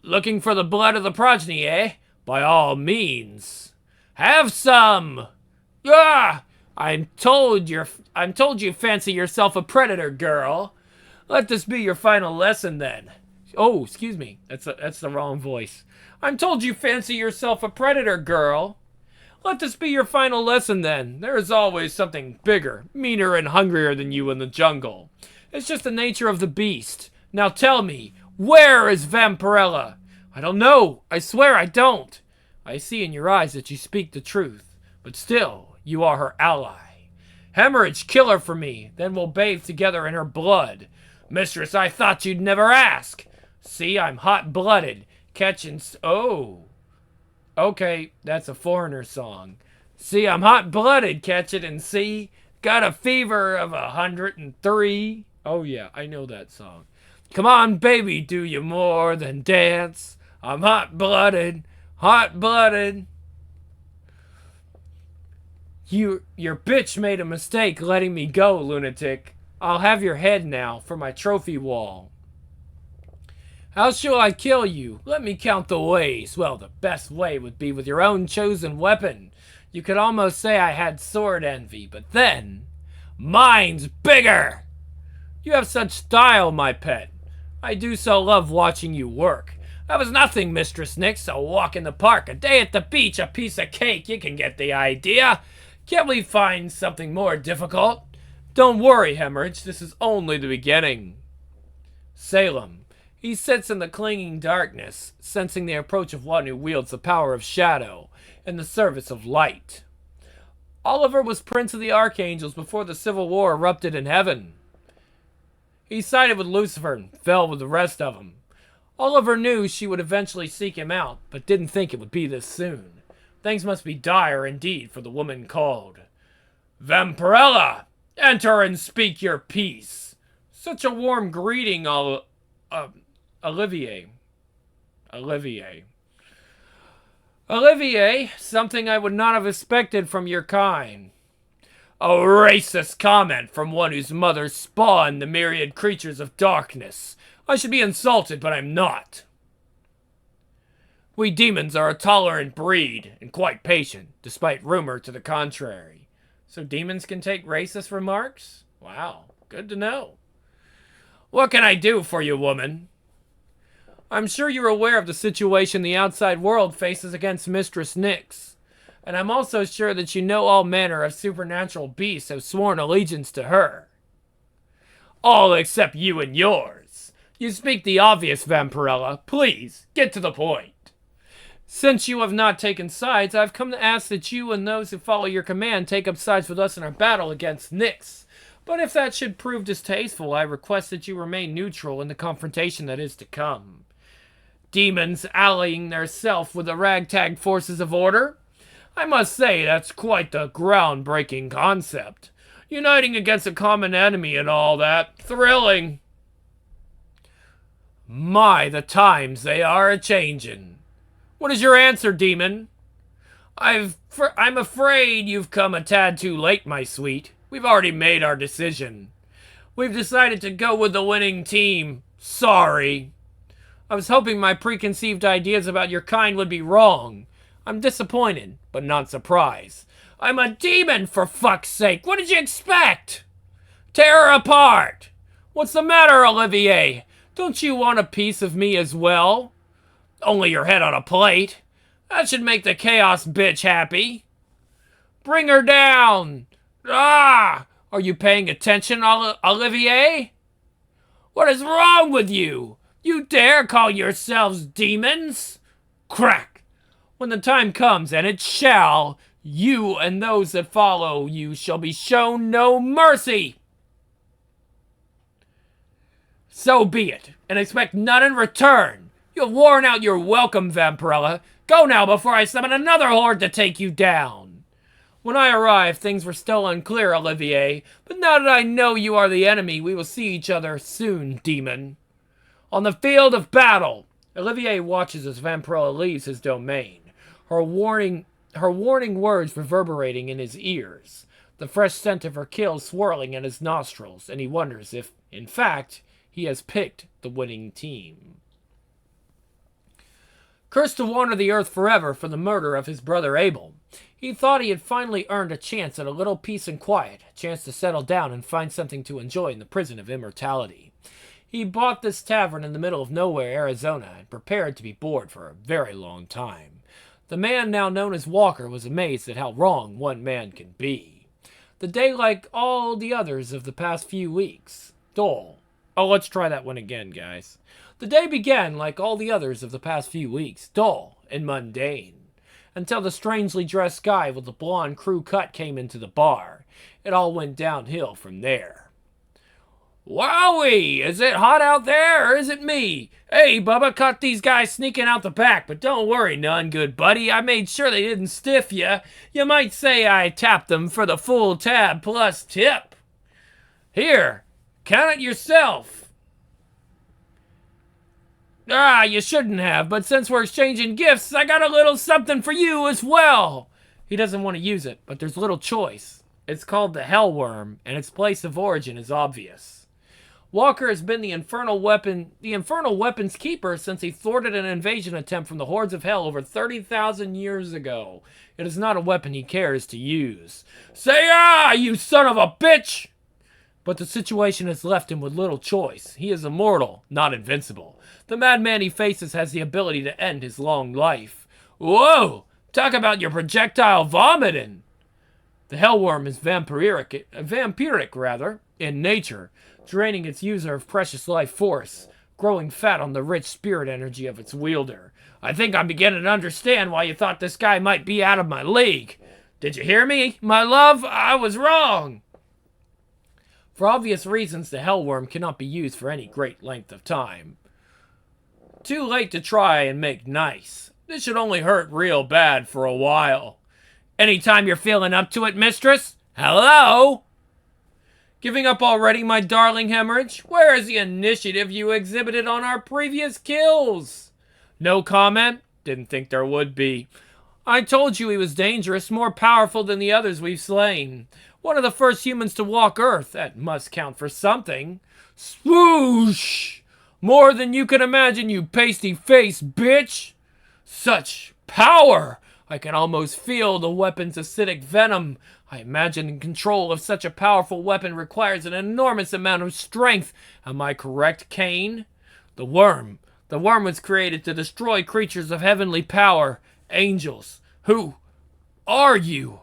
Speaker 1: Looking for the blood of the progeny, eh? By all means. Have some! Ah! I'm told you fancy yourself a predator, girl. Let this be your final lesson, then. Oh, excuse me. That's the wrong voice. I'm told you fancy yourself a predator, girl. Let this be your final lesson, then. There is always something bigger, meaner, and hungrier than you in the jungle. It's just the nature of the beast. Now tell me, where is Vampirella? I don't know. I swear I don't. I see in your eyes that you speak the truth, but still, you are her ally. Hemorrhage, kill her for me, then we'll bathe together in her blood. Mistress, I thought you'd never ask. See, I'm hot-blooded. Catching... Oh. Okay, that's a foreigner song. See, I'm hot-blooded, catch it and see. Got a fever of 103. Oh yeah, I know that song. Come on, baby, do you more than dance? I'm hot-blooded, hot-blooded. Your bitch made a mistake letting me go, lunatic. I'll have your head now for my trophy wall. How shall I kill you? Let me count the ways. Well, the best way would be with your own chosen weapon. You could almost say I had sword envy, but then... Mine's bigger! You have such style, my pet. I do so love watching you work. That was nothing, Mistress Nix. A walk in the park, a day at the beach, a piece of cake. You can get the idea. Can't we find something more difficult? Don't worry, Hemorrhage. This is only the beginning. Salem. He sits in the clinging darkness, sensing the approach of one who wields the power of shadow in the service of light. Oliver was Prince of the Archangels before the Civil War erupted in heaven. He sided with Lucifer and fell with the rest of them. Oliver knew she would eventually seek him out, but didn't think it would be this soon. Things must be dire indeed for the woman called Vampirella. Enter and speak your piece. Such a warm greeting, Olivier. Olivier, something I would not have expected from your kind. A racist comment from one whose mother spawned the myriad creatures of darkness. I should be insulted, but I'm not. We demons are a tolerant breed and quite patient, despite rumor to the contrary. So demons can take racist remarks? Wow, good to know. What can I do for you, woman? I'm sure you're aware of the situation the outside world faces against Mistress Nix. And I'm also sure that you know all manner of supernatural beasts have sworn allegiance to her. All except you and yours. You speak the obvious, Vampirella. Please, get to the point. Since you have not taken sides, I've come to ask that you and those who follow your command take up sides with us in our battle against Nix. But if that should prove distasteful, I request that you remain neutral in the confrontation that is to come. Demons allying theirself with the ragtag forces of order? I must say that's quite the groundbreaking concept. Uniting against a common enemy and all that. Thrilling. My, the times they are a-changin'. What is your answer, demon? I'm afraid you've come a tad too late, my sweet. We've already made our decision. We've decided to go with the winning team. Sorry. I was hoping my preconceived ideas about your kind would be wrong. I'm disappointed, but not surprised. I'm a demon, for fuck's sake. What did you expect? Tear her apart. What's the matter, Olivier? Don't you want a piece of me as well? Only your head on a plate. That should make the chaos bitch happy. Bring her down. Ah! Are you paying attention, Olivier? What is wrong with you? You dare call yourselves demons? Crack! When the time comes, and it shall, you and those that follow you shall be shown no mercy. So be it, and expect none in return. You have worn out your welcome, Vampirella. Go now before I summon another horde to take you down. When I arrived, things were still unclear, Olivier, but now that I know you are the enemy, we will see each other soon, demon. On the field of battle. Olivier watches as Vampirella leaves his domain, her warning words reverberating in his ears, the fresh scent of her kill swirling in his nostrils, and he wonders if, in fact, he has picked the winning team. Cursed to wander the earth forever for the murder of his brother Abel, he thought he had finally earned a chance at a little peace and quiet, a chance to settle down and find something to enjoy in the prison of immortality. He bought this tavern in the middle of nowhere, Arizona, and prepared to be bored for a very long time. The man now known as Walker was amazed at how wrong one man can be. The day, like all the others of the past few weeks, dull. Oh, let's try that one again, guys. The day began, like all the others of the past few weeks, dull and mundane, until the strangely dressed guy with the blonde crew cut came into the bar. It all went downhill from there. Wowie! Is it hot out there, or is it me? Hey, Bubba, caught these guys sneaking out the back, but don't worry none, good buddy. I made sure they didn't stiff you. You might say I tapped them for the full tab plus tip. Here, count it yourself. Ah, you shouldn't have, but since we're exchanging gifts, I got a little something for you as well. He doesn't want to use it, but there's little choice. It's called the Hellworm, and its place of origin is obvious. Walker has been the infernal weapon's keeper since he thwarted an invasion attempt from the hordes of hell over 30,000 years ago. It is not a weapon he cares to use. Say ah, you son of a bitch! But the situation has left him with little choice. He is immortal, not invincible. The madman he faces has the ability to end his long life. Whoa! Talk about your projectile vomiting! The hellworm is vampiric in nature, draining its user of precious life force, growing fat on the rich spirit energy of its wielder. I think I'm beginning to understand why you thought this guy might be out of my league. Did you hear me, my love? I was wrong! For obvious reasons, the hellworm cannot be used for any great length of time. Too late to try and make nice. This should only hurt real bad for a while. Anytime you're feeling up to it, mistress? Hello? Giving up already, my darling hemorrhage? Where is the initiative you exhibited on our previous kills? No comment? Didn't think there would be. I told you he was dangerous, more powerful than the others we've slain. One of the first humans to walk Earth. That must count for something. Swoosh! More than you can imagine, you pasty-faced bitch! Such power! I can almost feel the weapon's acidic venom. I imagine control of such a powerful weapon requires an enormous amount of strength. Am I correct, Cain? The worm. The worm was created to destroy creatures of heavenly power. Angels. Who are you?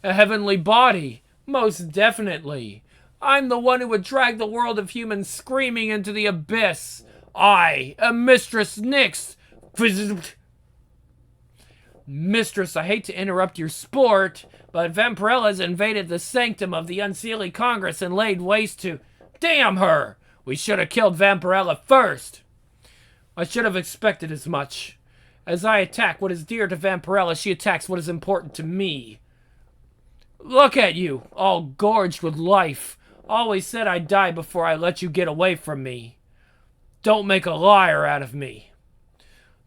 Speaker 1: A heavenly body. Most definitely. I'm the one who would drag the world of humans screaming into the abyss. I am Mistress Nyx. Mistress, I hate to interrupt your sport, but Vampirella's invaded the sanctum of the Unseelie Congress and laid waste to... Damn her! We should have killed Vampirella first. I should have expected as much. As I attack what is dear to Vampirella, she attacks what is important to me. Look at you, all gorged with life. Always said I'd die before I let you get away from me. Don't make a liar out of me.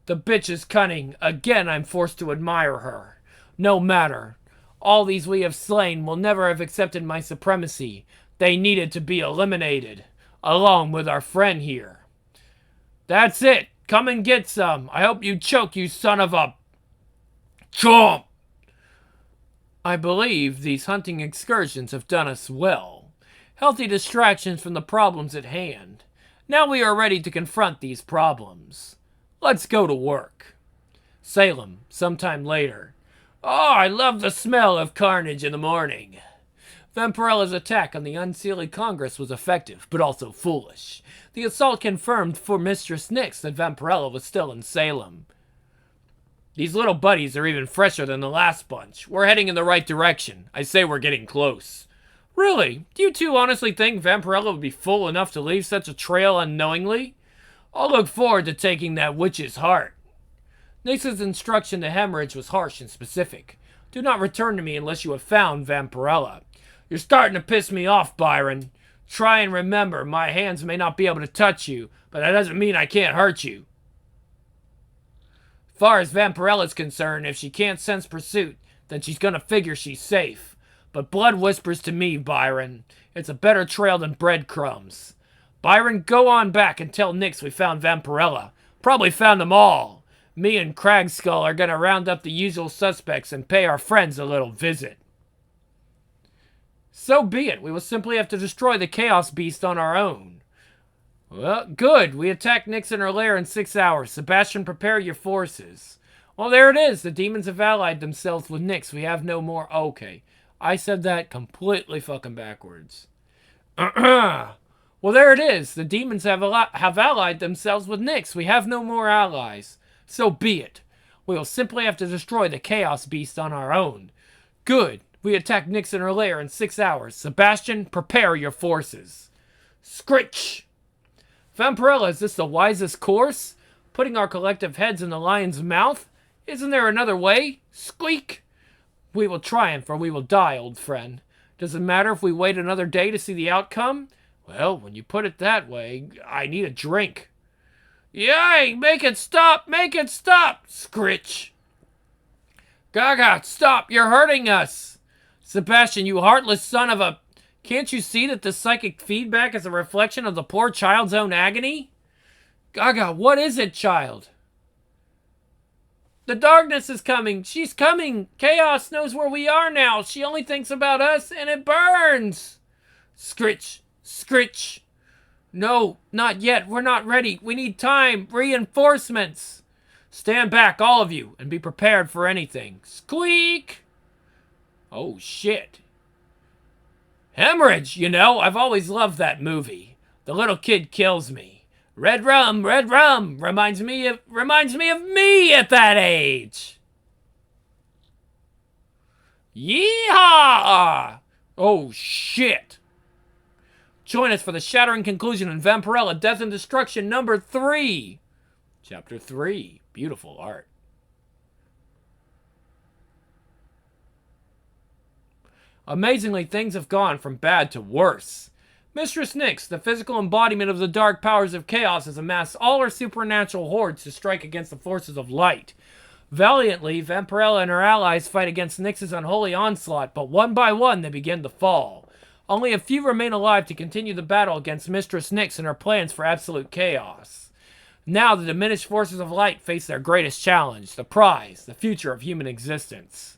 Speaker 1: The bitch is cunning. Again, I'm forced to admire her. No matter. All these we have slain will never have accepted my supremacy. They needed to be eliminated, along with our friend here. That's it. Come and get some. I hope you choke, you son of a... Chomp! I believe these hunting excursions have done us well. Healthy distractions from the problems at hand. Now we are ready to confront these problems. Let's go to work. Salem, sometime later. Oh, I love the smell of carnage in the morning. Vampirella's attack on the Unseelie Congress was effective, but also foolish. The assault confirmed for Mistress Nyx that Vampirella was still in Salem. These little buddies are even fresher than the last bunch. We're heading in the right direction. I say we're getting close. Really? Do you two honestly think Vampirella would be fool enough to leave such a trail unknowingly? I'll look forward to taking that witch's heart. Nyx's instruction to Hemorrhage was harsh and specific. Do not return to me unless you have found Vampirella. You're starting to piss me off, Byron. Try and remember, my hands may not be able to touch you, but that doesn't mean I can't hurt you. As far as Vampirella's concerned, if she can't sense pursuit, then she's gonna figure she's safe. But blood whispers to me, Byron. It's a better trail than breadcrumbs. Byron, go on back and tell Nyx we found Vampirella. Probably found them all. Me and Cragskull are gonna round up the usual suspects and pay our friends a little visit. So be it. We will simply have to destroy the Chaos Beast on our own. Well, good. We attack Nyx in her lair in 6 hours. Sebastian, prepare your forces. Well, there it is. The demons have allied themselves with Nyx. We have no more... Okay. I said that completely fucking backwards. Well, there it is. The demons have allied themselves with Nyx. We have no more allies. So be it. We will simply have to destroy the Chaos Beast on our own. Good. We attack Nyx in her lair in 6 hours. Sebastian, prepare your forces. Scritch! Vampirella, is this the wisest course? Putting our collective heads in the lion's mouth? Isn't there another way? Squeak! We will triumph or we will die, old friend. Does it matter if we wait another day to see the outcome? Well, when you put it that way, I need a drink. Yay! Make it stop! Make it stop! Scritch! Gaga, stop! You're hurting us! Sebastian, you heartless son of a... Can't you see that the psychic feedback is a reflection of the poor child's own agony? Gaga, what is it, child? The darkness is coming. She's coming. Chaos knows where we are now. She only thinks about us, and it burns. Scritch! Scritch! No, not yet. We're not ready. We need time. Reinforcements. Stand back, all of you, and be prepared for anything. Squeak! Oh, shit. Hemorrhage, you know, I've always loved that movie. The little kid kills me. Red rum, reminds me of me at that age. Yeehaw! Oh, shit. Join us for the shattering conclusion in Vampirella Death and Destruction number 3. Chapter 3. Beautiful art. Amazingly, things have gone from bad to worse. Mistress Nyx, the physical embodiment of the dark powers of chaos, has amassed all her supernatural hordes to strike against the forces of light. Valiantly, Vampirella and her allies fight against Nyx's unholy onslaught, but one by one they begin to fall. Only a few remain alive to continue the battle against Mistress Nyx and her plans for absolute chaos. Now the diminished forces of light face their greatest challenge, the prize, the future of human existence.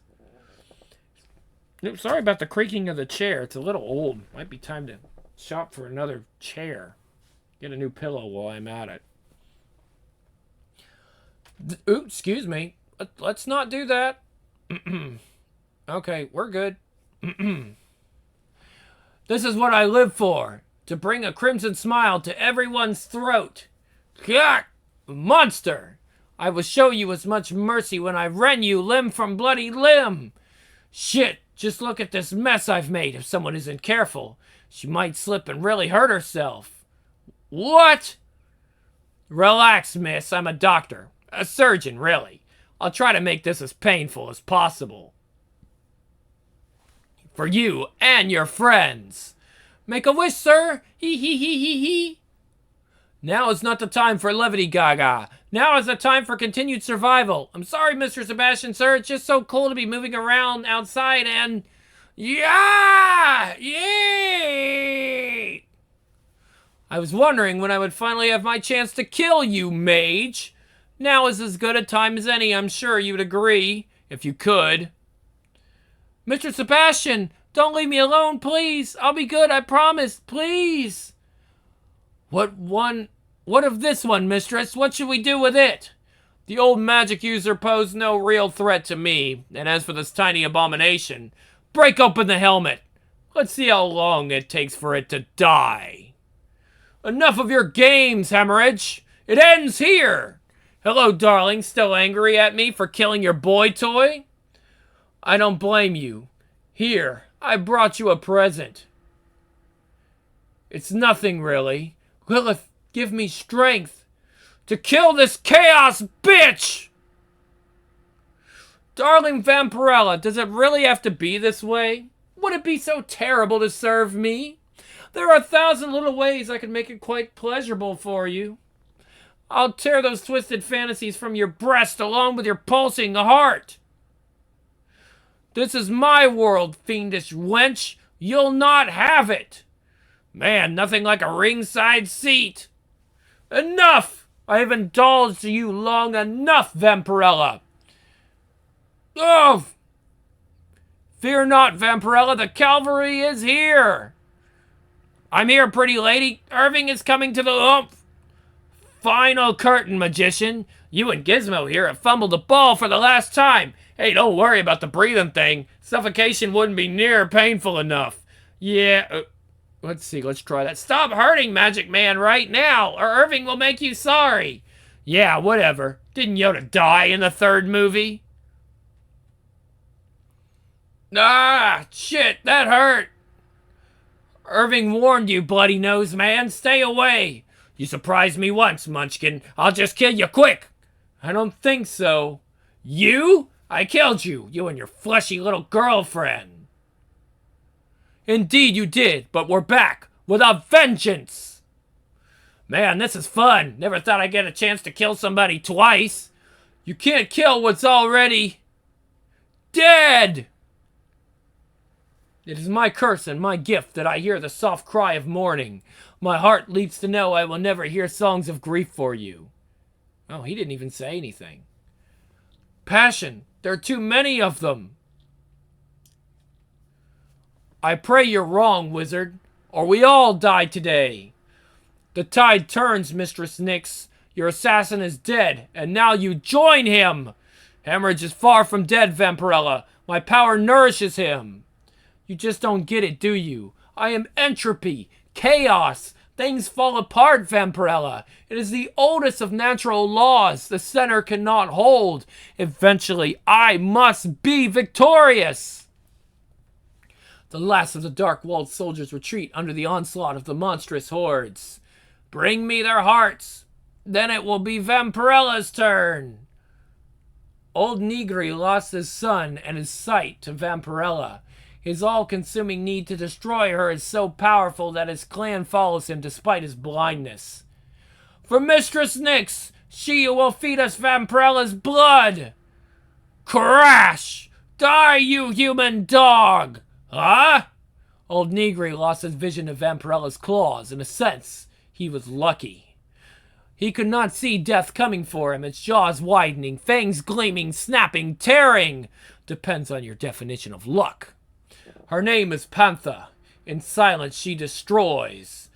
Speaker 1: Sorry about the creaking of the chair. It's a little old. Might be time to shop for another chair. Get a new pillow while I'm at it. Oops, excuse me. Let's not do that. Okay, we're good. This is what I live for. To bring a crimson smile to everyone's throat. Gah! Monster! I will show you as much mercy when I rend you limb from bloody limb. Shit, just look at this mess I've made. If someone isn't careful, she might slip and really hurt herself. What? Relax, miss. I'm a doctor. A surgeon, really. I'll try to make this as painful as possible. For you and your friends. Make a wish, sir. Hee hee hee hee hee. Now is not the time for levity, Gaga. Now is the time for continued survival. I'm sorry, Mr. Sebastian, sir. It's just so cool to be moving around outside and... Yeah! Yay! I was wondering when I would finally have my chance to kill you, mage. Now is as good a time as any, I'm sure you'd agree, if you could. Mr. Sebastian, don't leave me alone, please. I'll be good, I promise, please. What of this one, mistress? What should we do with it? The old magic user posed no real threat to me, and as for this tiny abomination, break open the helmet. Let's see how long it takes for it to die. Enough of your games, Hemorrhage. It ends here. Hello, darling. Still angry at me for killing your boy toy? I don't blame you. Here, I brought you a present. It's nothing, really. Lilith, give me strength to kill this chaos bitch! Darling Vampirella, does it really have to be this way? Would it be so terrible to serve me? There are 1,000 little ways I could make it quite pleasurable for you. I'll tear those twisted fantasies from your breast along with your pulsing heart. This is my world, fiendish wench. You'll not have it. Man, nothing like a ringside seat. Enough! I have indulged you long enough, Vampirella. Oh! Fear not, Vampirella, the cavalry is here. I'm here, pretty lady. Irving is coming to the final curtain, magician. You and Gizmo here have fumbled the ball for the last time. Hey, don't worry about the breathing thing. Suffocation wouldn't be near painful enough. Yeah, let's see, let's try that. Stop hurting, Magic Man, right now, or Irving will make you sorry. Yeah, whatever. Didn't Yoda die in the 3rd movie? Ah, shit, that hurt. Irving warned you, bloody nose man. Stay away. You surprised me once, Munchkin. I'll just kill you quick. I don't think so. You? I killed you. You and your fleshy little girlfriend. Indeed you did, but we're back with a vengeance. Man, this is fun. Never thought I'd get a chance to kill somebody twice. You can't kill what's already dead. It is my curse and my gift that I hear the soft cry of mourning. My heart leaps to know I will never hear songs of grief for you. Oh, he didn't even say anything. Passion. There are too many of them. I pray you're wrong, wizard. or we all die today. The tide turns, Mistress Nyx. Your assassin is dead, and now you join him. Hemorrhage is far from dead, Vampirella. My power nourishes him. You just don't get it, do you? I am entropy, chaos. Things fall apart, Vampirella. It is the oldest of natural laws the center cannot hold. Eventually, I must be victorious. The last of the dark-walled soldiers retreat under the onslaught of the monstrous hordes. Bring me their hearts. Then it will be Vampirella's turn. Old Negri lost his son and his sight to Vampirella. His all-consuming need to destroy her is so powerful that his clan follows him despite his blindness. For Mistress Nyx, she who will feed us Vampirella's blood! Crash! Die, you human dog! Huh? Old Negri lost his vision of Vampirella's claws. In a sense, he was lucky. He could not see death coming for him, its jaws widening, fangs gleaming, snapping, tearing. Depends on your definition of luck. Her name is Pantha. In silence, she destroys.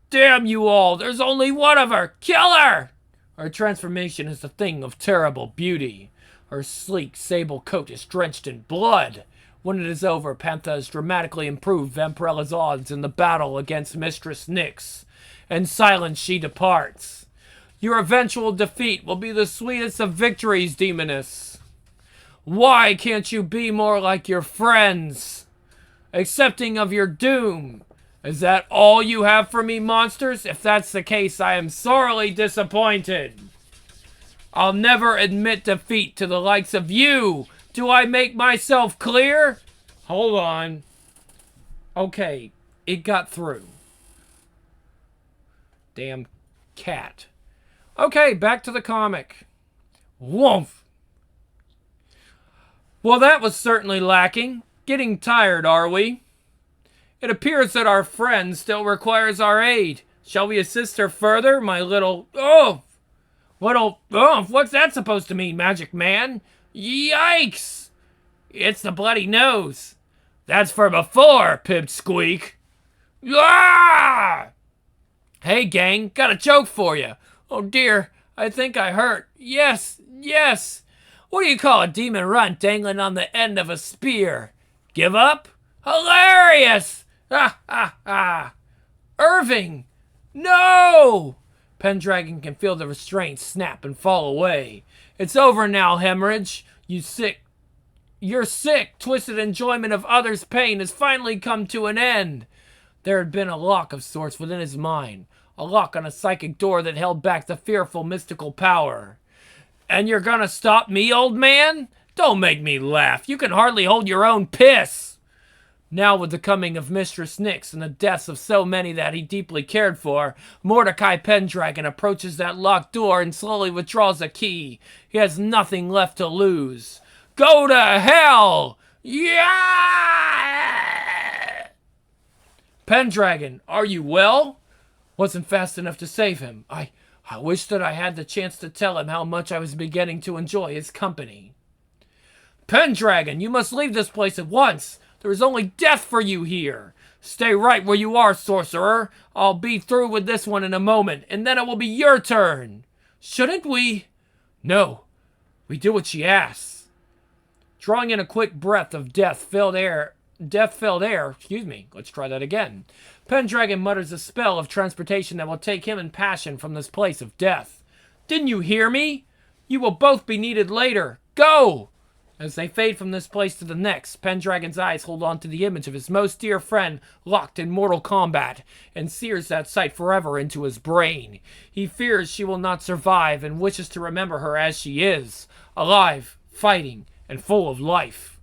Speaker 1: Damn you all, there's only one of her! Kill her! Her transformation is a thing of terrible beauty. Her sleek sable coat is drenched in blood. When it is over, Pantha has dramatically improved Vampirella's odds in the battle against Mistress Nyx. In silence, she departs. Your eventual defeat will be the sweetest of victories, Demoness. Why can't you be more like your friends? Accepting of your doom. Is that all you have for me, monsters? If that's the case, I am sorely disappointed. I'll never admit defeat to the likes of you. Do I make myself clear? Hold on. Okay, it got through. Damn cat. Okay, back to the comic. Woof. Well, that was certainly lacking. Getting tired, are we? It appears that our friend still requires our aid. Shall we assist her further, my little... Oh! What's that supposed to mean, Magic Man? Yikes! It's the bloody nose. That's for before, Pipsqueak. Ah! Hey, gang, got a joke for you. Oh, dear, I think I hurt. Yes. What do you call a demon runt dangling on the end of a spear? Give up? Hilarious! Ha! Irving! No! Pendragon can feel the restraint snap and fall away. It's over now, Hemorrhage. Your sick, twisted enjoyment of others' pain has finally come to an end. There had been a lock of sorts within his mind. A lock on a psychic door that held back the fearful mystical power. And you're gonna stop me, old man? Don't make me laugh. You can hardly hold your own piss. Now with the coming of Mistress Nyx and the deaths of so many that he deeply cared for, Mordecai Pendragon approaches that locked door and slowly withdraws a key. He has nothing left to lose. Go to hell! Yeah! Pendragon, are you well? Wasn't fast enough to save him. I wish that I had the chance to tell him how much I was beginning to enjoy his company. Pendragon, you must leave this place at once. There is only death for you here. Stay right where you are, sorcerer. I'll be through with this one in a moment, and then it will be your turn. Shouldn't we? No. We do what she asks. Drawing in a quick breath of death-filled air, let's try that again. Pendragon mutters a spell of transportation that will take him in passion from this place of death. Didn't you hear me? You will both be needed later. Go! As they fade from this place to the next, Pendragon's eyes hold on to the image of his most dear friend locked in mortal combat, and sears that sight forever into his brain. He fears she will not survive and wishes to remember her as she is, alive, fighting, and full of life.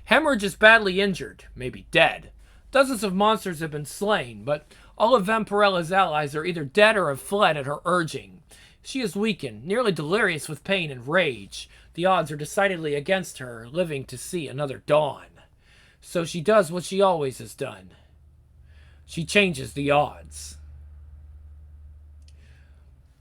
Speaker 1: Hemorrhage is badly injured, maybe dead. Dozens of monsters have been slain, but all of Vampirella's allies are either dead or have fled at her urging. She is weakened, nearly delirious with pain and rage. The odds are decidedly against her, living to see another dawn. So she does what she always has done. She changes the odds.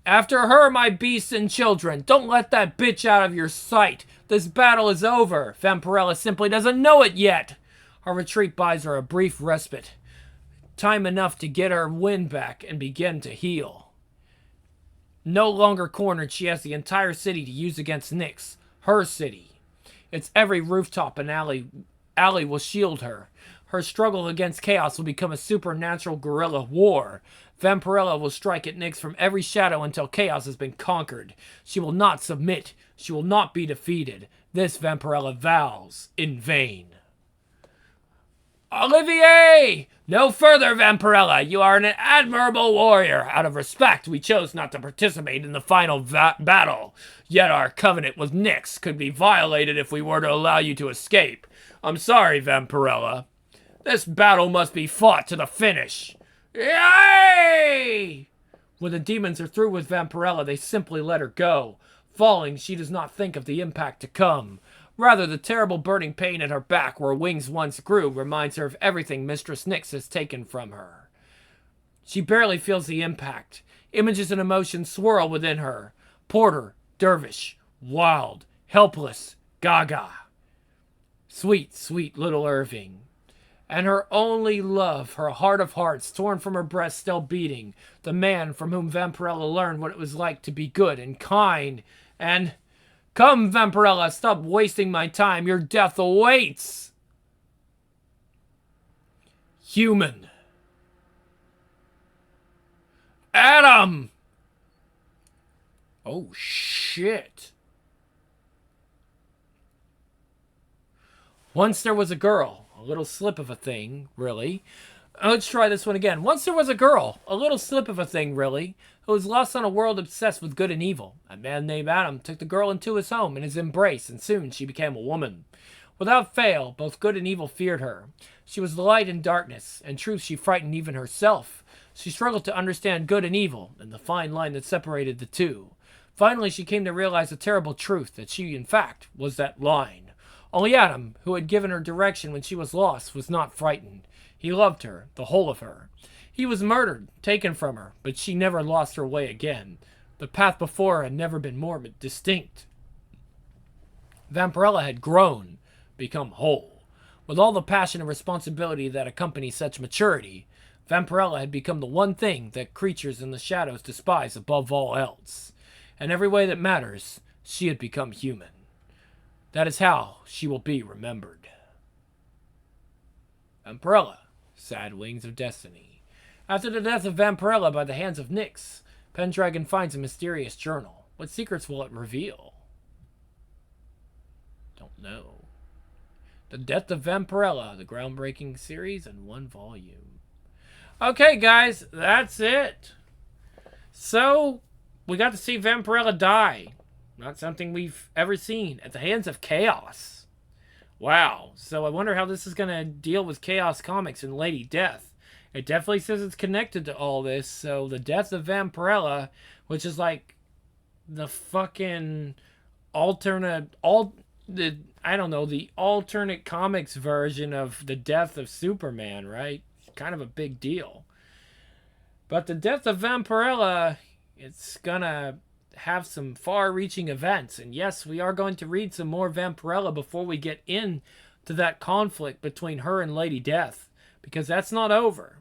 Speaker 1: After her, my beasts and children. Don't let that bitch out of your sight. This battle is over. Vampirella simply doesn't know it yet. Our retreat buys her a brief respite. Time enough to get her wind back and begin to heal. No longer cornered, she has the entire city to use against Nyx. Her city. Its every rooftop and alley will shield her. Her struggle against chaos will become a supernatural guerrilla war. Vampirella will strike at Nyx from every shadow until chaos has been conquered. She will not submit. She will not be defeated. This Vampirella vows in vain. Olivier! No further, Vampirella. You are an admirable warrior. Out of respect, we chose not to participate in the final battle. Yet our covenant with Nyx could be violated if we were to allow you to escape. I'm sorry, Vampirella. This battle must be fought to the finish. Yay! When the demons are through with Vampirella, they simply let her go. Falling, she does not think of the impact to come. Rather, the terrible burning pain at her back where wings once grew reminds her of everything Mistress Nyx has taken from her. She barely feels the impact. Images and emotions swirl within her. Porter, dervish, wild, helpless, gaga. Sweet, sweet little Irving. And her only love, her heart of hearts, torn from her breast, still beating. The man from whom Vampirella learned what it was like to be good and kind. And... Come, Vampirella, stop wasting my time. Your death awaits. Human. Adam! Oh, shit. Once there was a girl. A little slip of a thing, really. Let's try this one again. Once there was a girl. A little slip of a thing, really. Who was lost on a world obsessed with good and evil. A man named Adam took the girl into his home in his embrace, and soon she became a woman. Without fail, both good and evil feared her. She was light in darkness. In truth, she frightened even herself. She struggled to understand good and evil, and the fine line that separated the two. Finally, she came to realize the terrible truth that she, in fact, was that line. Only Adam, who had given her direction when she was lost, was not frightened. He loved her, the whole of her. He was murdered, taken from her, but she never lost her way again. The path before her had never been more distinct. Vampirella had grown, become whole. With all the passion and responsibility that accompany such maturity, Vampirella had become the one thing that creatures in the shadows despise above all else. In every way that matters, she had become human. That is how she will be remembered. Vampirella, Sad Wings of Destiny. After the death of Vampirella by the hands of Nyx, Pendragon finds a mysterious journal. What secrets will it reveal? Don't know. The Death of Vampirella, the groundbreaking series in one volume. Okay, guys, that's it. So, we got to see Vampirella die. Not something we've ever seen. At the hands of Chaos. Wow. So I wonder how this is going to deal with Chaos Comics and Lady Death. It definitely says it's connected to all this. So the death of Vampirella, which is like the fucking alternate, the alternate comics version of the death of Superman, right? Kind of a big deal. But the death of Vampirella, it's gonna have some far-reaching events. And yes, we are going to read some more Vampirella before we get into that conflict between her and Lady Death. Because that's not over.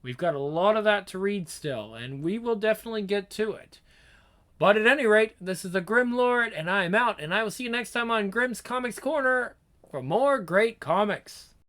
Speaker 1: We've got a lot of that to read still, and we will definitely get to it. But at any rate, this is the Grim Lord, and I am out, and I will see you next time on Grimm's Comics Corner for more great comics.